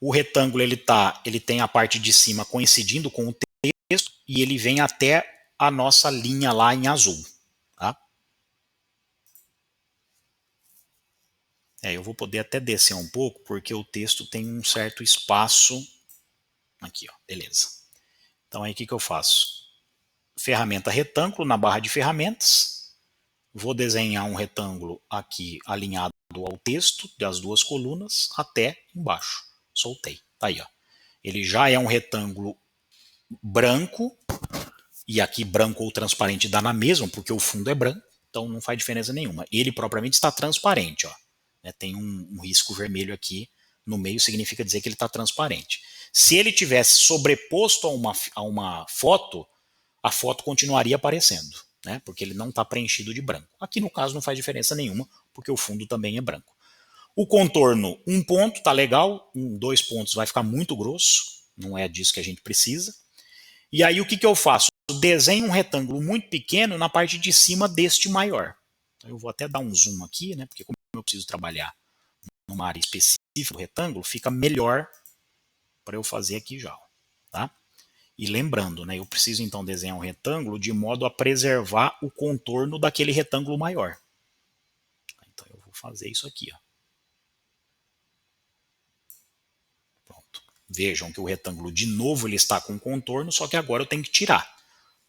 Speaker 1: O retângulo ele tem a parte de cima coincidindo com o texto e ele vem até a nossa linha lá em azul. Tá? Eu vou poder até descer um pouco, porque o texto tem um certo espaço. Aqui, ó, beleza. Então aí o que eu faço? Ferramenta retângulo na barra de ferramentas. Vou desenhar um retângulo aqui alinhado ao texto das 2 colunas até embaixo. Soltei. Tá aí, ó. Ele já é um retângulo branco, e aqui branco ou transparente dá na mesma, porque o fundo é branco, então não faz diferença nenhuma. Ele propriamente está transparente, ó. Tem um risco vermelho aqui no meio, significa dizer que ele está transparente. Se ele tivesse sobreposto a uma foto, a foto continuaria aparecendo, né? Porque ele não está preenchido de branco. Aqui no caso não faz diferença nenhuma, porque o fundo também é branco. O contorno, um ponto, tá legal. 2 pontos vai ficar muito grosso. Não é disso que a gente precisa. E aí o que, que eu faço? Eu desenho um retângulo muito pequeno na parte de cima deste maior. Eu vou até dar um zoom aqui, né? Porque como eu preciso trabalhar numa área específica do retângulo, fica melhor para eu fazer aqui já. Tá? E lembrando, né, eu preciso então desenhar um retângulo de modo a preservar o contorno daquele retângulo maior. Então eu vou fazer isso aqui. Ó. Pronto. Vejam que o retângulo de novo ele está com contorno, só que agora eu tenho que tirar.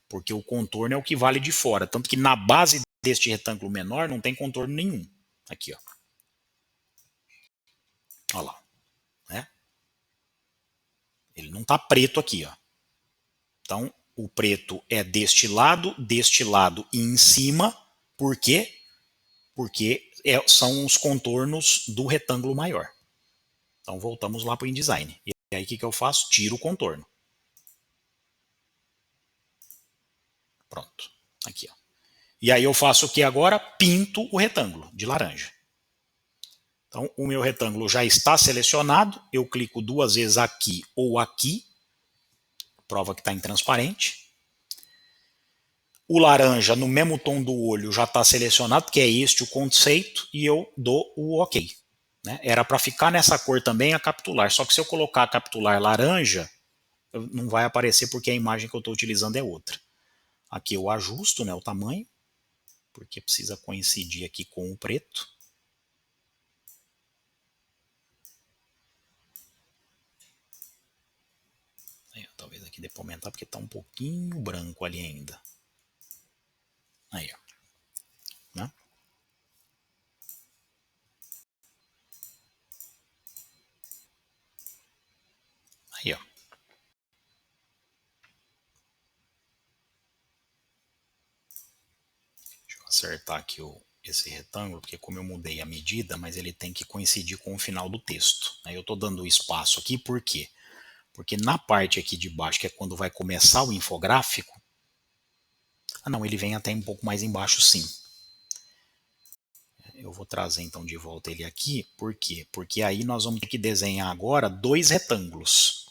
Speaker 1: Porque o contorno é o que vale de fora. Tanto que na base deste retângulo menor não tem contorno nenhum. Aqui, ó. Olha lá. Né? Ele não está preto aqui, ó. Então, o preto é deste lado e em cima. Por quê? Porque são os contornos do retângulo maior. Então, voltamos lá para o InDesign. E aí, o que eu faço? Tiro o contorno. Pronto. Aqui, ó. E aí eu faço o que agora? Pinto o retângulo de laranja. Então, o meu retângulo já está selecionado. Eu clico 2 vezes aqui ou aqui. Prova que está em transparente. O laranja, no mesmo tom do olho, já está selecionado, que é este o conceito, e eu dou o OK. Né? Era para ficar nessa cor também a capitular, só que se eu colocar a capitular laranja, não vai aparecer porque a imagem que eu estou utilizando é outra. Aqui eu ajusto, né, o tamanho, porque precisa coincidir aqui com o preto. Aí, talvez aqui dê para aumentar porque está um pouquinho branco ali ainda. Aí, ó. Né? Aí, ó. Deixa eu acertar aqui esse retângulo, porque como eu mudei a medida, mas ele tem que coincidir com o final do texto. Aí eu estou dando espaço aqui, por quê? Porque na parte aqui de baixo, que é quando vai começar o infográfico, não, ele vem até um pouco mais embaixo sim. Eu vou trazer então de volta ele aqui, por quê? Porque aí nós vamos ter que desenhar agora 2 retângulos.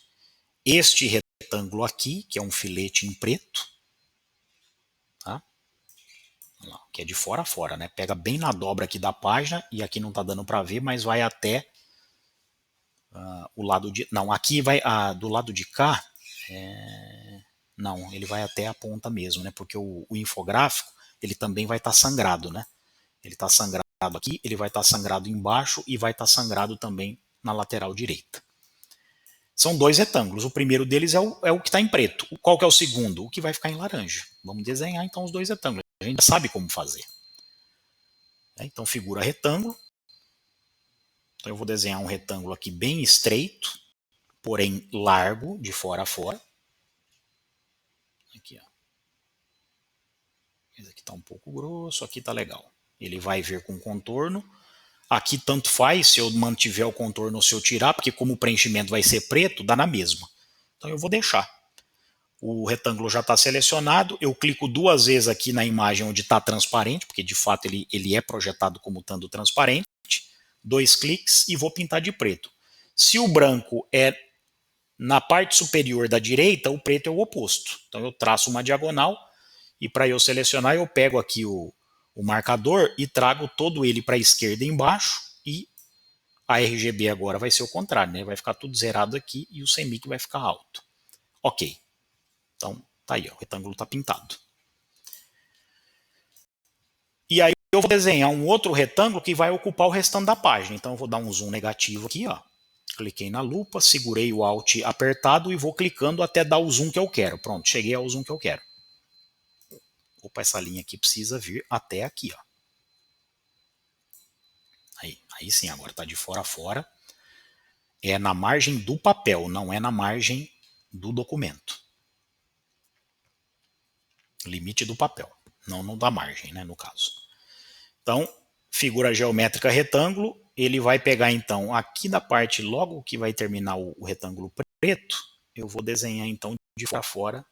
Speaker 1: Este retângulo aqui, que é um filete em preto, tá? Que é de fora a fora, né? Pega bem na dobra aqui da página, e aqui não está dando para ver, mas vai até o lado de... Não, aqui vai do lado de cá, não, ele vai até a ponta mesmo, né? Porque o infográfico, ele também vai estar sangrado, né? Ele está sangrado aqui, ele vai estar sangrado embaixo e vai estar sangrado também na lateral direita. São 2 retângulos. O primeiro deles é o que está em preto. Qual que é o segundo? O que vai ficar em laranja. Vamos desenhar então os 2 retângulos. A gente sabe como fazer. Então, figura retângulo. Então, eu vou desenhar um retângulo aqui bem estreito, porém largo, de fora a fora. Aqui, ó. Esse aqui está um pouco grosso, aqui está legal. Ele vai vir com contorno. Aqui tanto faz se eu mantiver o contorno ou se eu tirar, porque como o preenchimento vai ser preto, dá na mesma. Então eu vou deixar. O retângulo já está selecionado, eu clico 2 vezes aqui na imagem onde está transparente, porque de fato ele é projetado como estando transparente. 2 cliques e vou pintar de preto. Se o branco é na parte superior da direita, o preto é o oposto. Então eu traço uma diagonal e para eu selecionar eu pego aqui o marcador e trago todo ele para a esquerda embaixo e a RGB agora vai ser o contrário, né? Vai ficar tudo zerado aqui e o CMYK vai ficar alto. Ok. Então, tá aí, ó, o retângulo está pintado. E aí eu vou desenhar um outro retângulo que vai ocupar o restante da página. Então eu vou dar um zoom negativo aqui, ó. Cliquei na lupa, segurei o Alt apertado e vou clicando até dar o zoom que eu quero. Pronto, cheguei ao zoom que eu quero. Opa, essa linha aqui precisa vir até aqui, ó. Aí sim, agora está de fora a fora. É na margem do papel, não é na margem do documento. Limite do papel, não da margem, né, no caso. Então, figura geométrica retângulo, ele vai pegar então aqui da parte, logo que vai terminar o retângulo preto, eu vou desenhar então de fora a fora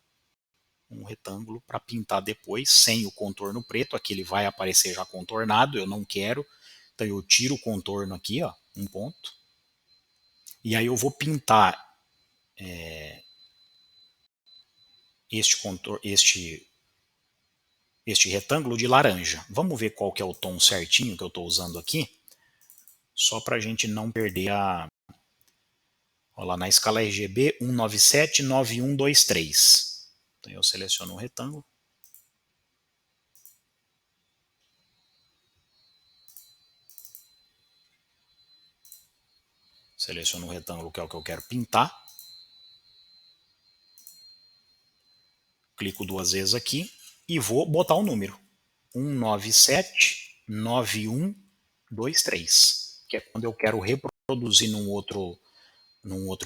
Speaker 1: um retângulo para pintar depois, sem o contorno preto. Aqui ele vai aparecer já contornado, eu não quero. Então eu tiro o contorno aqui, ó, um ponto. E aí eu vou pintar este retângulo de laranja. Vamos ver qual que é o tom certinho que eu estou usando aqui, só para a gente não perder a... Olha lá, na escala RGB 1979123. Então eu seleciono o retângulo. Seleciono o retângulo que é o que eu quero pintar. Clico duas vezes aqui e vou botar o número. 1979123, que é quando eu quero reproduzir num outro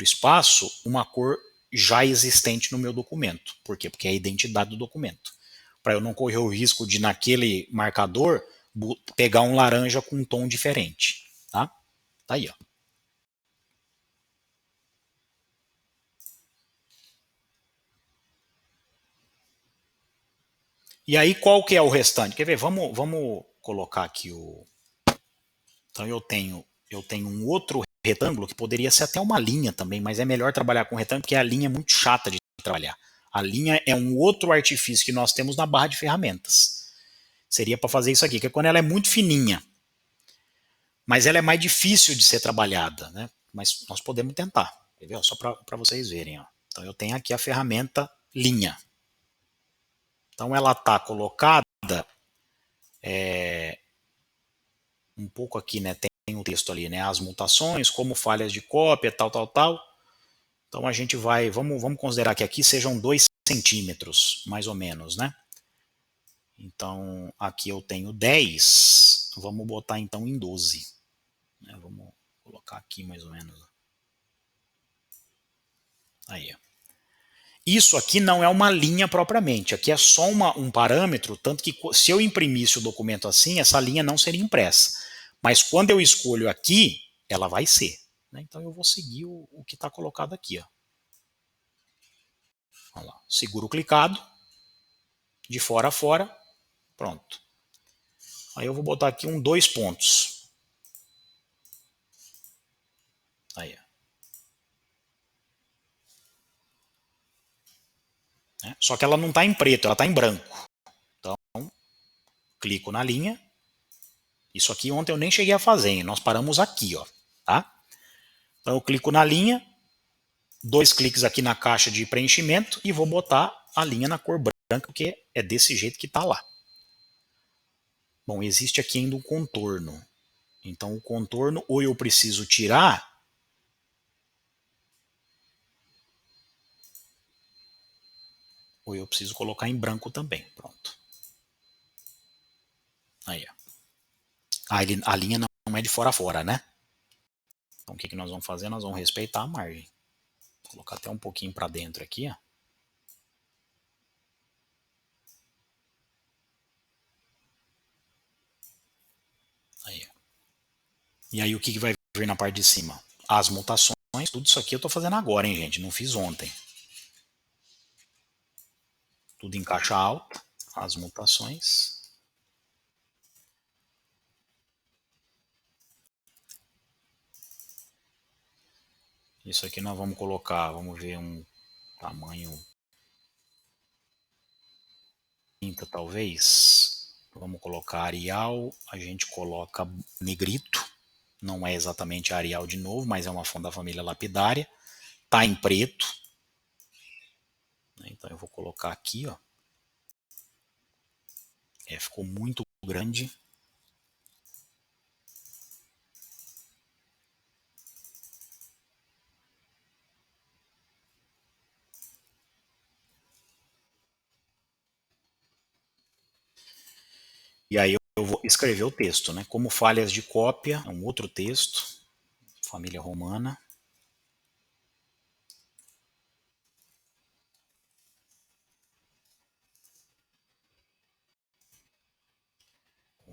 Speaker 1: espaço uma cor já existente no meu documento. Por quê? Porque é a identidade do documento. Para eu não correr o risco de, naquele marcador, pegar um laranja com um tom diferente. Tá? Tá aí, ó. E aí, qual que é o restante? Quer ver? Vamos colocar aqui o... Então eu tenho um outro retângulo que poderia ser até uma linha também, mas é melhor trabalhar com retângulo porque a linha é muito chata de trabalhar. A linha é um outro artifício que nós temos na barra de ferramentas. Seria para fazer isso aqui, que é quando ela é muito fininha. Mas ela é mais difícil de ser trabalhada, né? Mas nós podemos tentar, entendeu? Só para vocês verem. Ó. Então eu tenho aqui a ferramenta linha. Então ela está colocada um pouco aqui, né? Tem um texto ali, né? As mutações, como falhas de cópia, tal, tal, tal. Então a gente vai, vamos considerar que aqui sejam 2 centímetros, mais ou menos, né? Então aqui eu tenho 10, vamos botar então em 12. Né? Vamos colocar aqui mais ou menos. Aí, ó. Isso aqui não é uma linha propriamente, aqui é só um parâmetro, tanto que se eu imprimisse o documento assim, essa linha não seria impressa. Mas quando eu escolho aqui, ela vai ser. Né? Então eu vou seguir o que está colocado aqui. Ó. Olha lá. Seguro clicado, de fora a fora, pronto. Aí eu vou botar aqui 2 pontos. Aí, né? Só que ela não está em preto, ela está em branco. Então, clico na linha. Isso aqui ontem eu nem cheguei a fazer, hein? Nós paramos aqui, ó, tá? Então eu clico na linha, 2 cliques aqui na caixa de preenchimento e vou botar a linha na cor branca, porque é desse jeito que está lá. Bom, existe aqui ainda um contorno. Então o contorno ou eu preciso tirar, ou eu preciso colocar em branco também. Pronto. Aí, ó. A linha não é de fora a fora, né? Então o que nós vamos fazer? Nós vamos respeitar a margem. Vou colocar até um pouquinho para dentro aqui, ó. Aí, ó. E aí o que vai vir na parte de cima? As mutações, tudo isso aqui eu estou fazendo agora, hein, gente? Não fiz ontem. Tudo em caixa alta, as mutações. Isso aqui nós vamos colocar, vamos ver um tamanho 30 talvez. Vamos colocar Arial, a gente coloca negrito. Não é exatamente Arial de novo, mas é uma fonte da família lapidária. Tá em preto. Então eu vou colocar aqui, ó. Ficou muito grande. E aí eu vou escrever o texto, né? Como falhas de cópia, é um outro texto, família romana.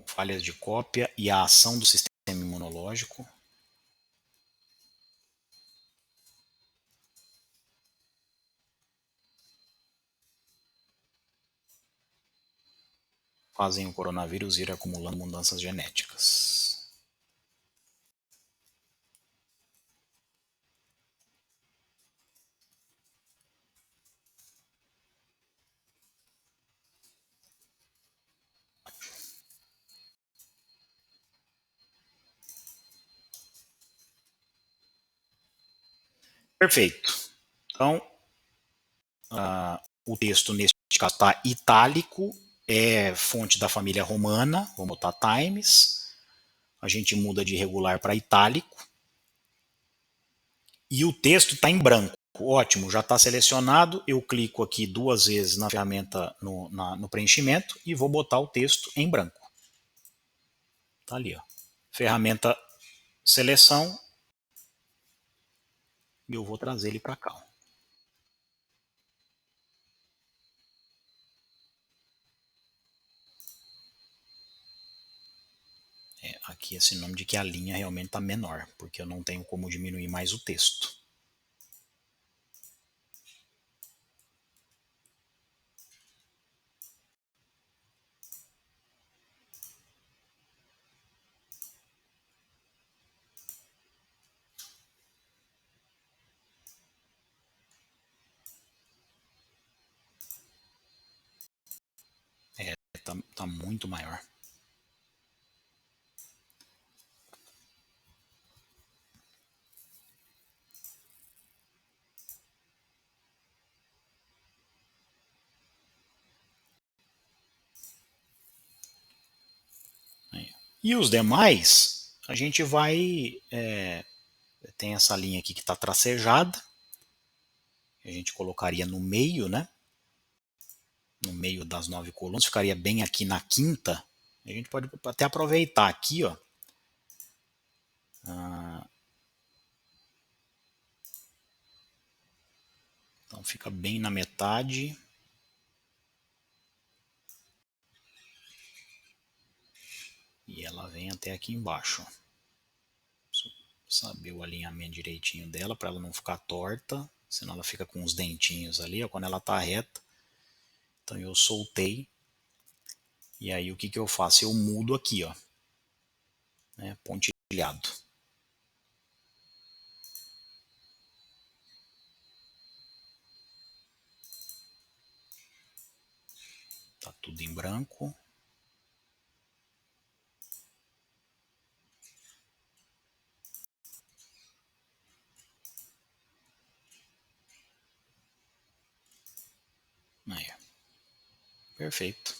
Speaker 1: Falhas de cópia e a ação do sistema imunológico. Fazem o coronavírus ir acumulando mudanças genéticas. Perfeito. Então, o texto neste caso está itálico, é fonte da família romana, vou botar Times, a gente muda de regular para itálico, e o texto está em branco. Ótimo, já está selecionado, eu clico aqui 2 vezes na ferramenta no preenchimento e vou botar o texto em branco. Está ali, ó. Ferramenta seleção, e eu vou trazer ele para cá. Aqui é sinônimo de que a linha realmente está menor, porque eu não tenho como diminuir mais o texto. Tá muito maior. E os demais, a gente vai... tem essa linha aqui que está tracejada, a gente colocaria no meio, né? No meio das 9 colunas, ficaria bem aqui na quinta. A gente pode até aproveitar aqui, ó. Então fica bem na metade. E ela vem até aqui embaixo. Preciso saber o alinhamento direitinho dela para ela não ficar torta, senão ela fica com os dentinhos ali, ó, quando ela está reta. Então eu soltei. E aí o que eu faço? Eu mudo aqui, ó, né, pontilhado. Tá tudo em branco. Aí. Perfeito.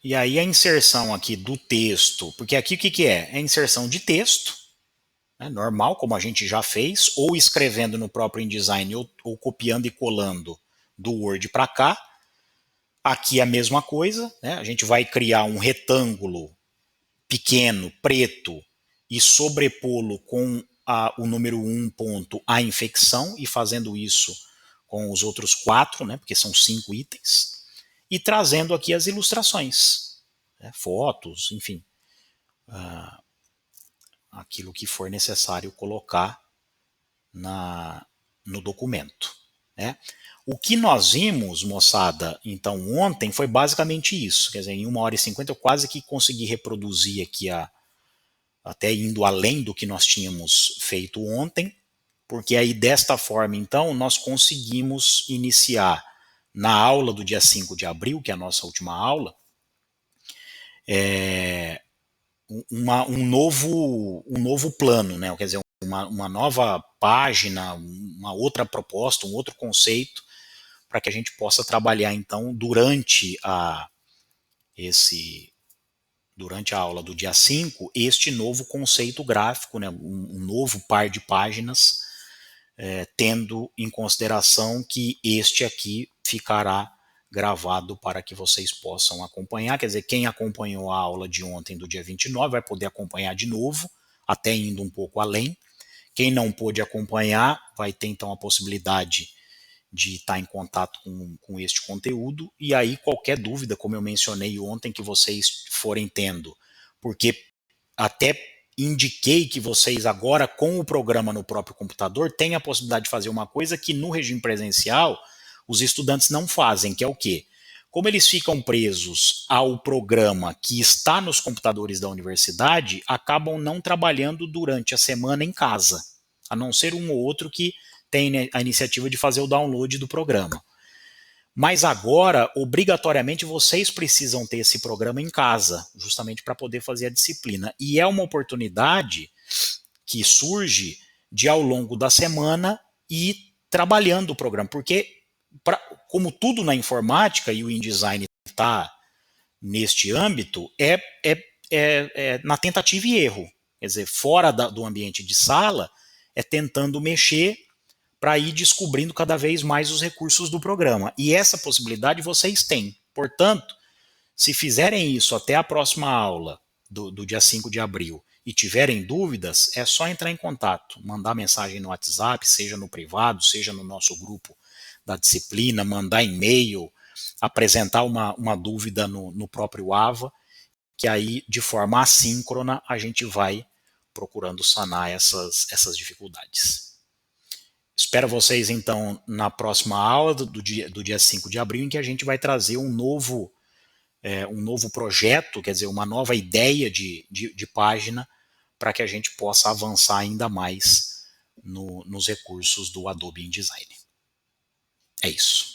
Speaker 1: E aí a inserção aqui do texto, porque aqui o que é? É inserção de texto, né, normal, como a gente já fez, ou escrevendo no próprio InDesign, ou copiando e colando do Word para cá. Aqui é a mesma coisa, né? A gente vai criar um retângulo pequeno, preto, e sobrepô-lo com o número 1 ponto, a infecção, e fazendo isso com os outros 4, né, porque são 5 itens, e trazendo aqui as ilustrações, né, fotos, enfim, aquilo que for necessário colocar no documento, né. O que nós vimos, moçada, então ontem foi basicamente isso, quer dizer, em 1h50 eu quase que consegui reproduzir aqui até indo além do que nós tínhamos feito ontem, porque aí desta forma, então, nós conseguimos iniciar na aula do dia 5 de abril, que é a nossa última aula, um novo plano, né? Quer dizer, uma nova página, uma outra proposta, um outro conceito, para que a gente possa trabalhar, então, durante a aula do dia 5, este novo conceito gráfico, né, um novo par de páginas, tendo em consideração que este aqui ficará gravado para que vocês possam acompanhar. Quer dizer, quem acompanhou a aula de ontem, do dia 29, vai poder acompanhar de novo, até indo um pouco além. Quem não pôde acompanhar vai ter, então, a possibilidade de estar em contato com este conteúdo, e aí qualquer dúvida, como eu mencionei ontem, que vocês forem tendo, porque até indiquei que vocês agora, com o programa no próprio computador, têm a possibilidade de fazer uma coisa que no regime presencial os estudantes não fazem, que é o quê? Como eles ficam presos ao programa que está nos computadores da universidade, acabam não trabalhando durante a semana em casa, a não ser um ou outro que tem a iniciativa de fazer o download do programa. Mas agora, obrigatoriamente, vocês precisam ter esse programa em casa, justamente para poder fazer a disciplina. E é uma oportunidade que surge de ao longo da semana ir trabalhando o programa, porque como tudo na informática e o InDesign está neste âmbito, é na tentativa e erro. Quer dizer, fora do ambiente de sala, é tentando mexer para ir descobrindo cada vez mais os recursos do programa. E essa possibilidade vocês têm. Portanto, se fizerem isso até a próxima aula do dia 5 de abril e tiverem dúvidas, é só entrar em contato, mandar mensagem no WhatsApp, seja no privado, seja no nosso grupo da disciplina, mandar e-mail, apresentar uma dúvida no próprio AVA, que aí, de forma assíncrona, a gente vai procurando sanar essas dificuldades. Espero vocês, então, na próxima aula do dia 5 de abril, em que a gente vai trazer um novo projeto, quer dizer, uma nova ideia de página, para que a gente possa avançar ainda mais nos recursos do Adobe InDesign. É isso.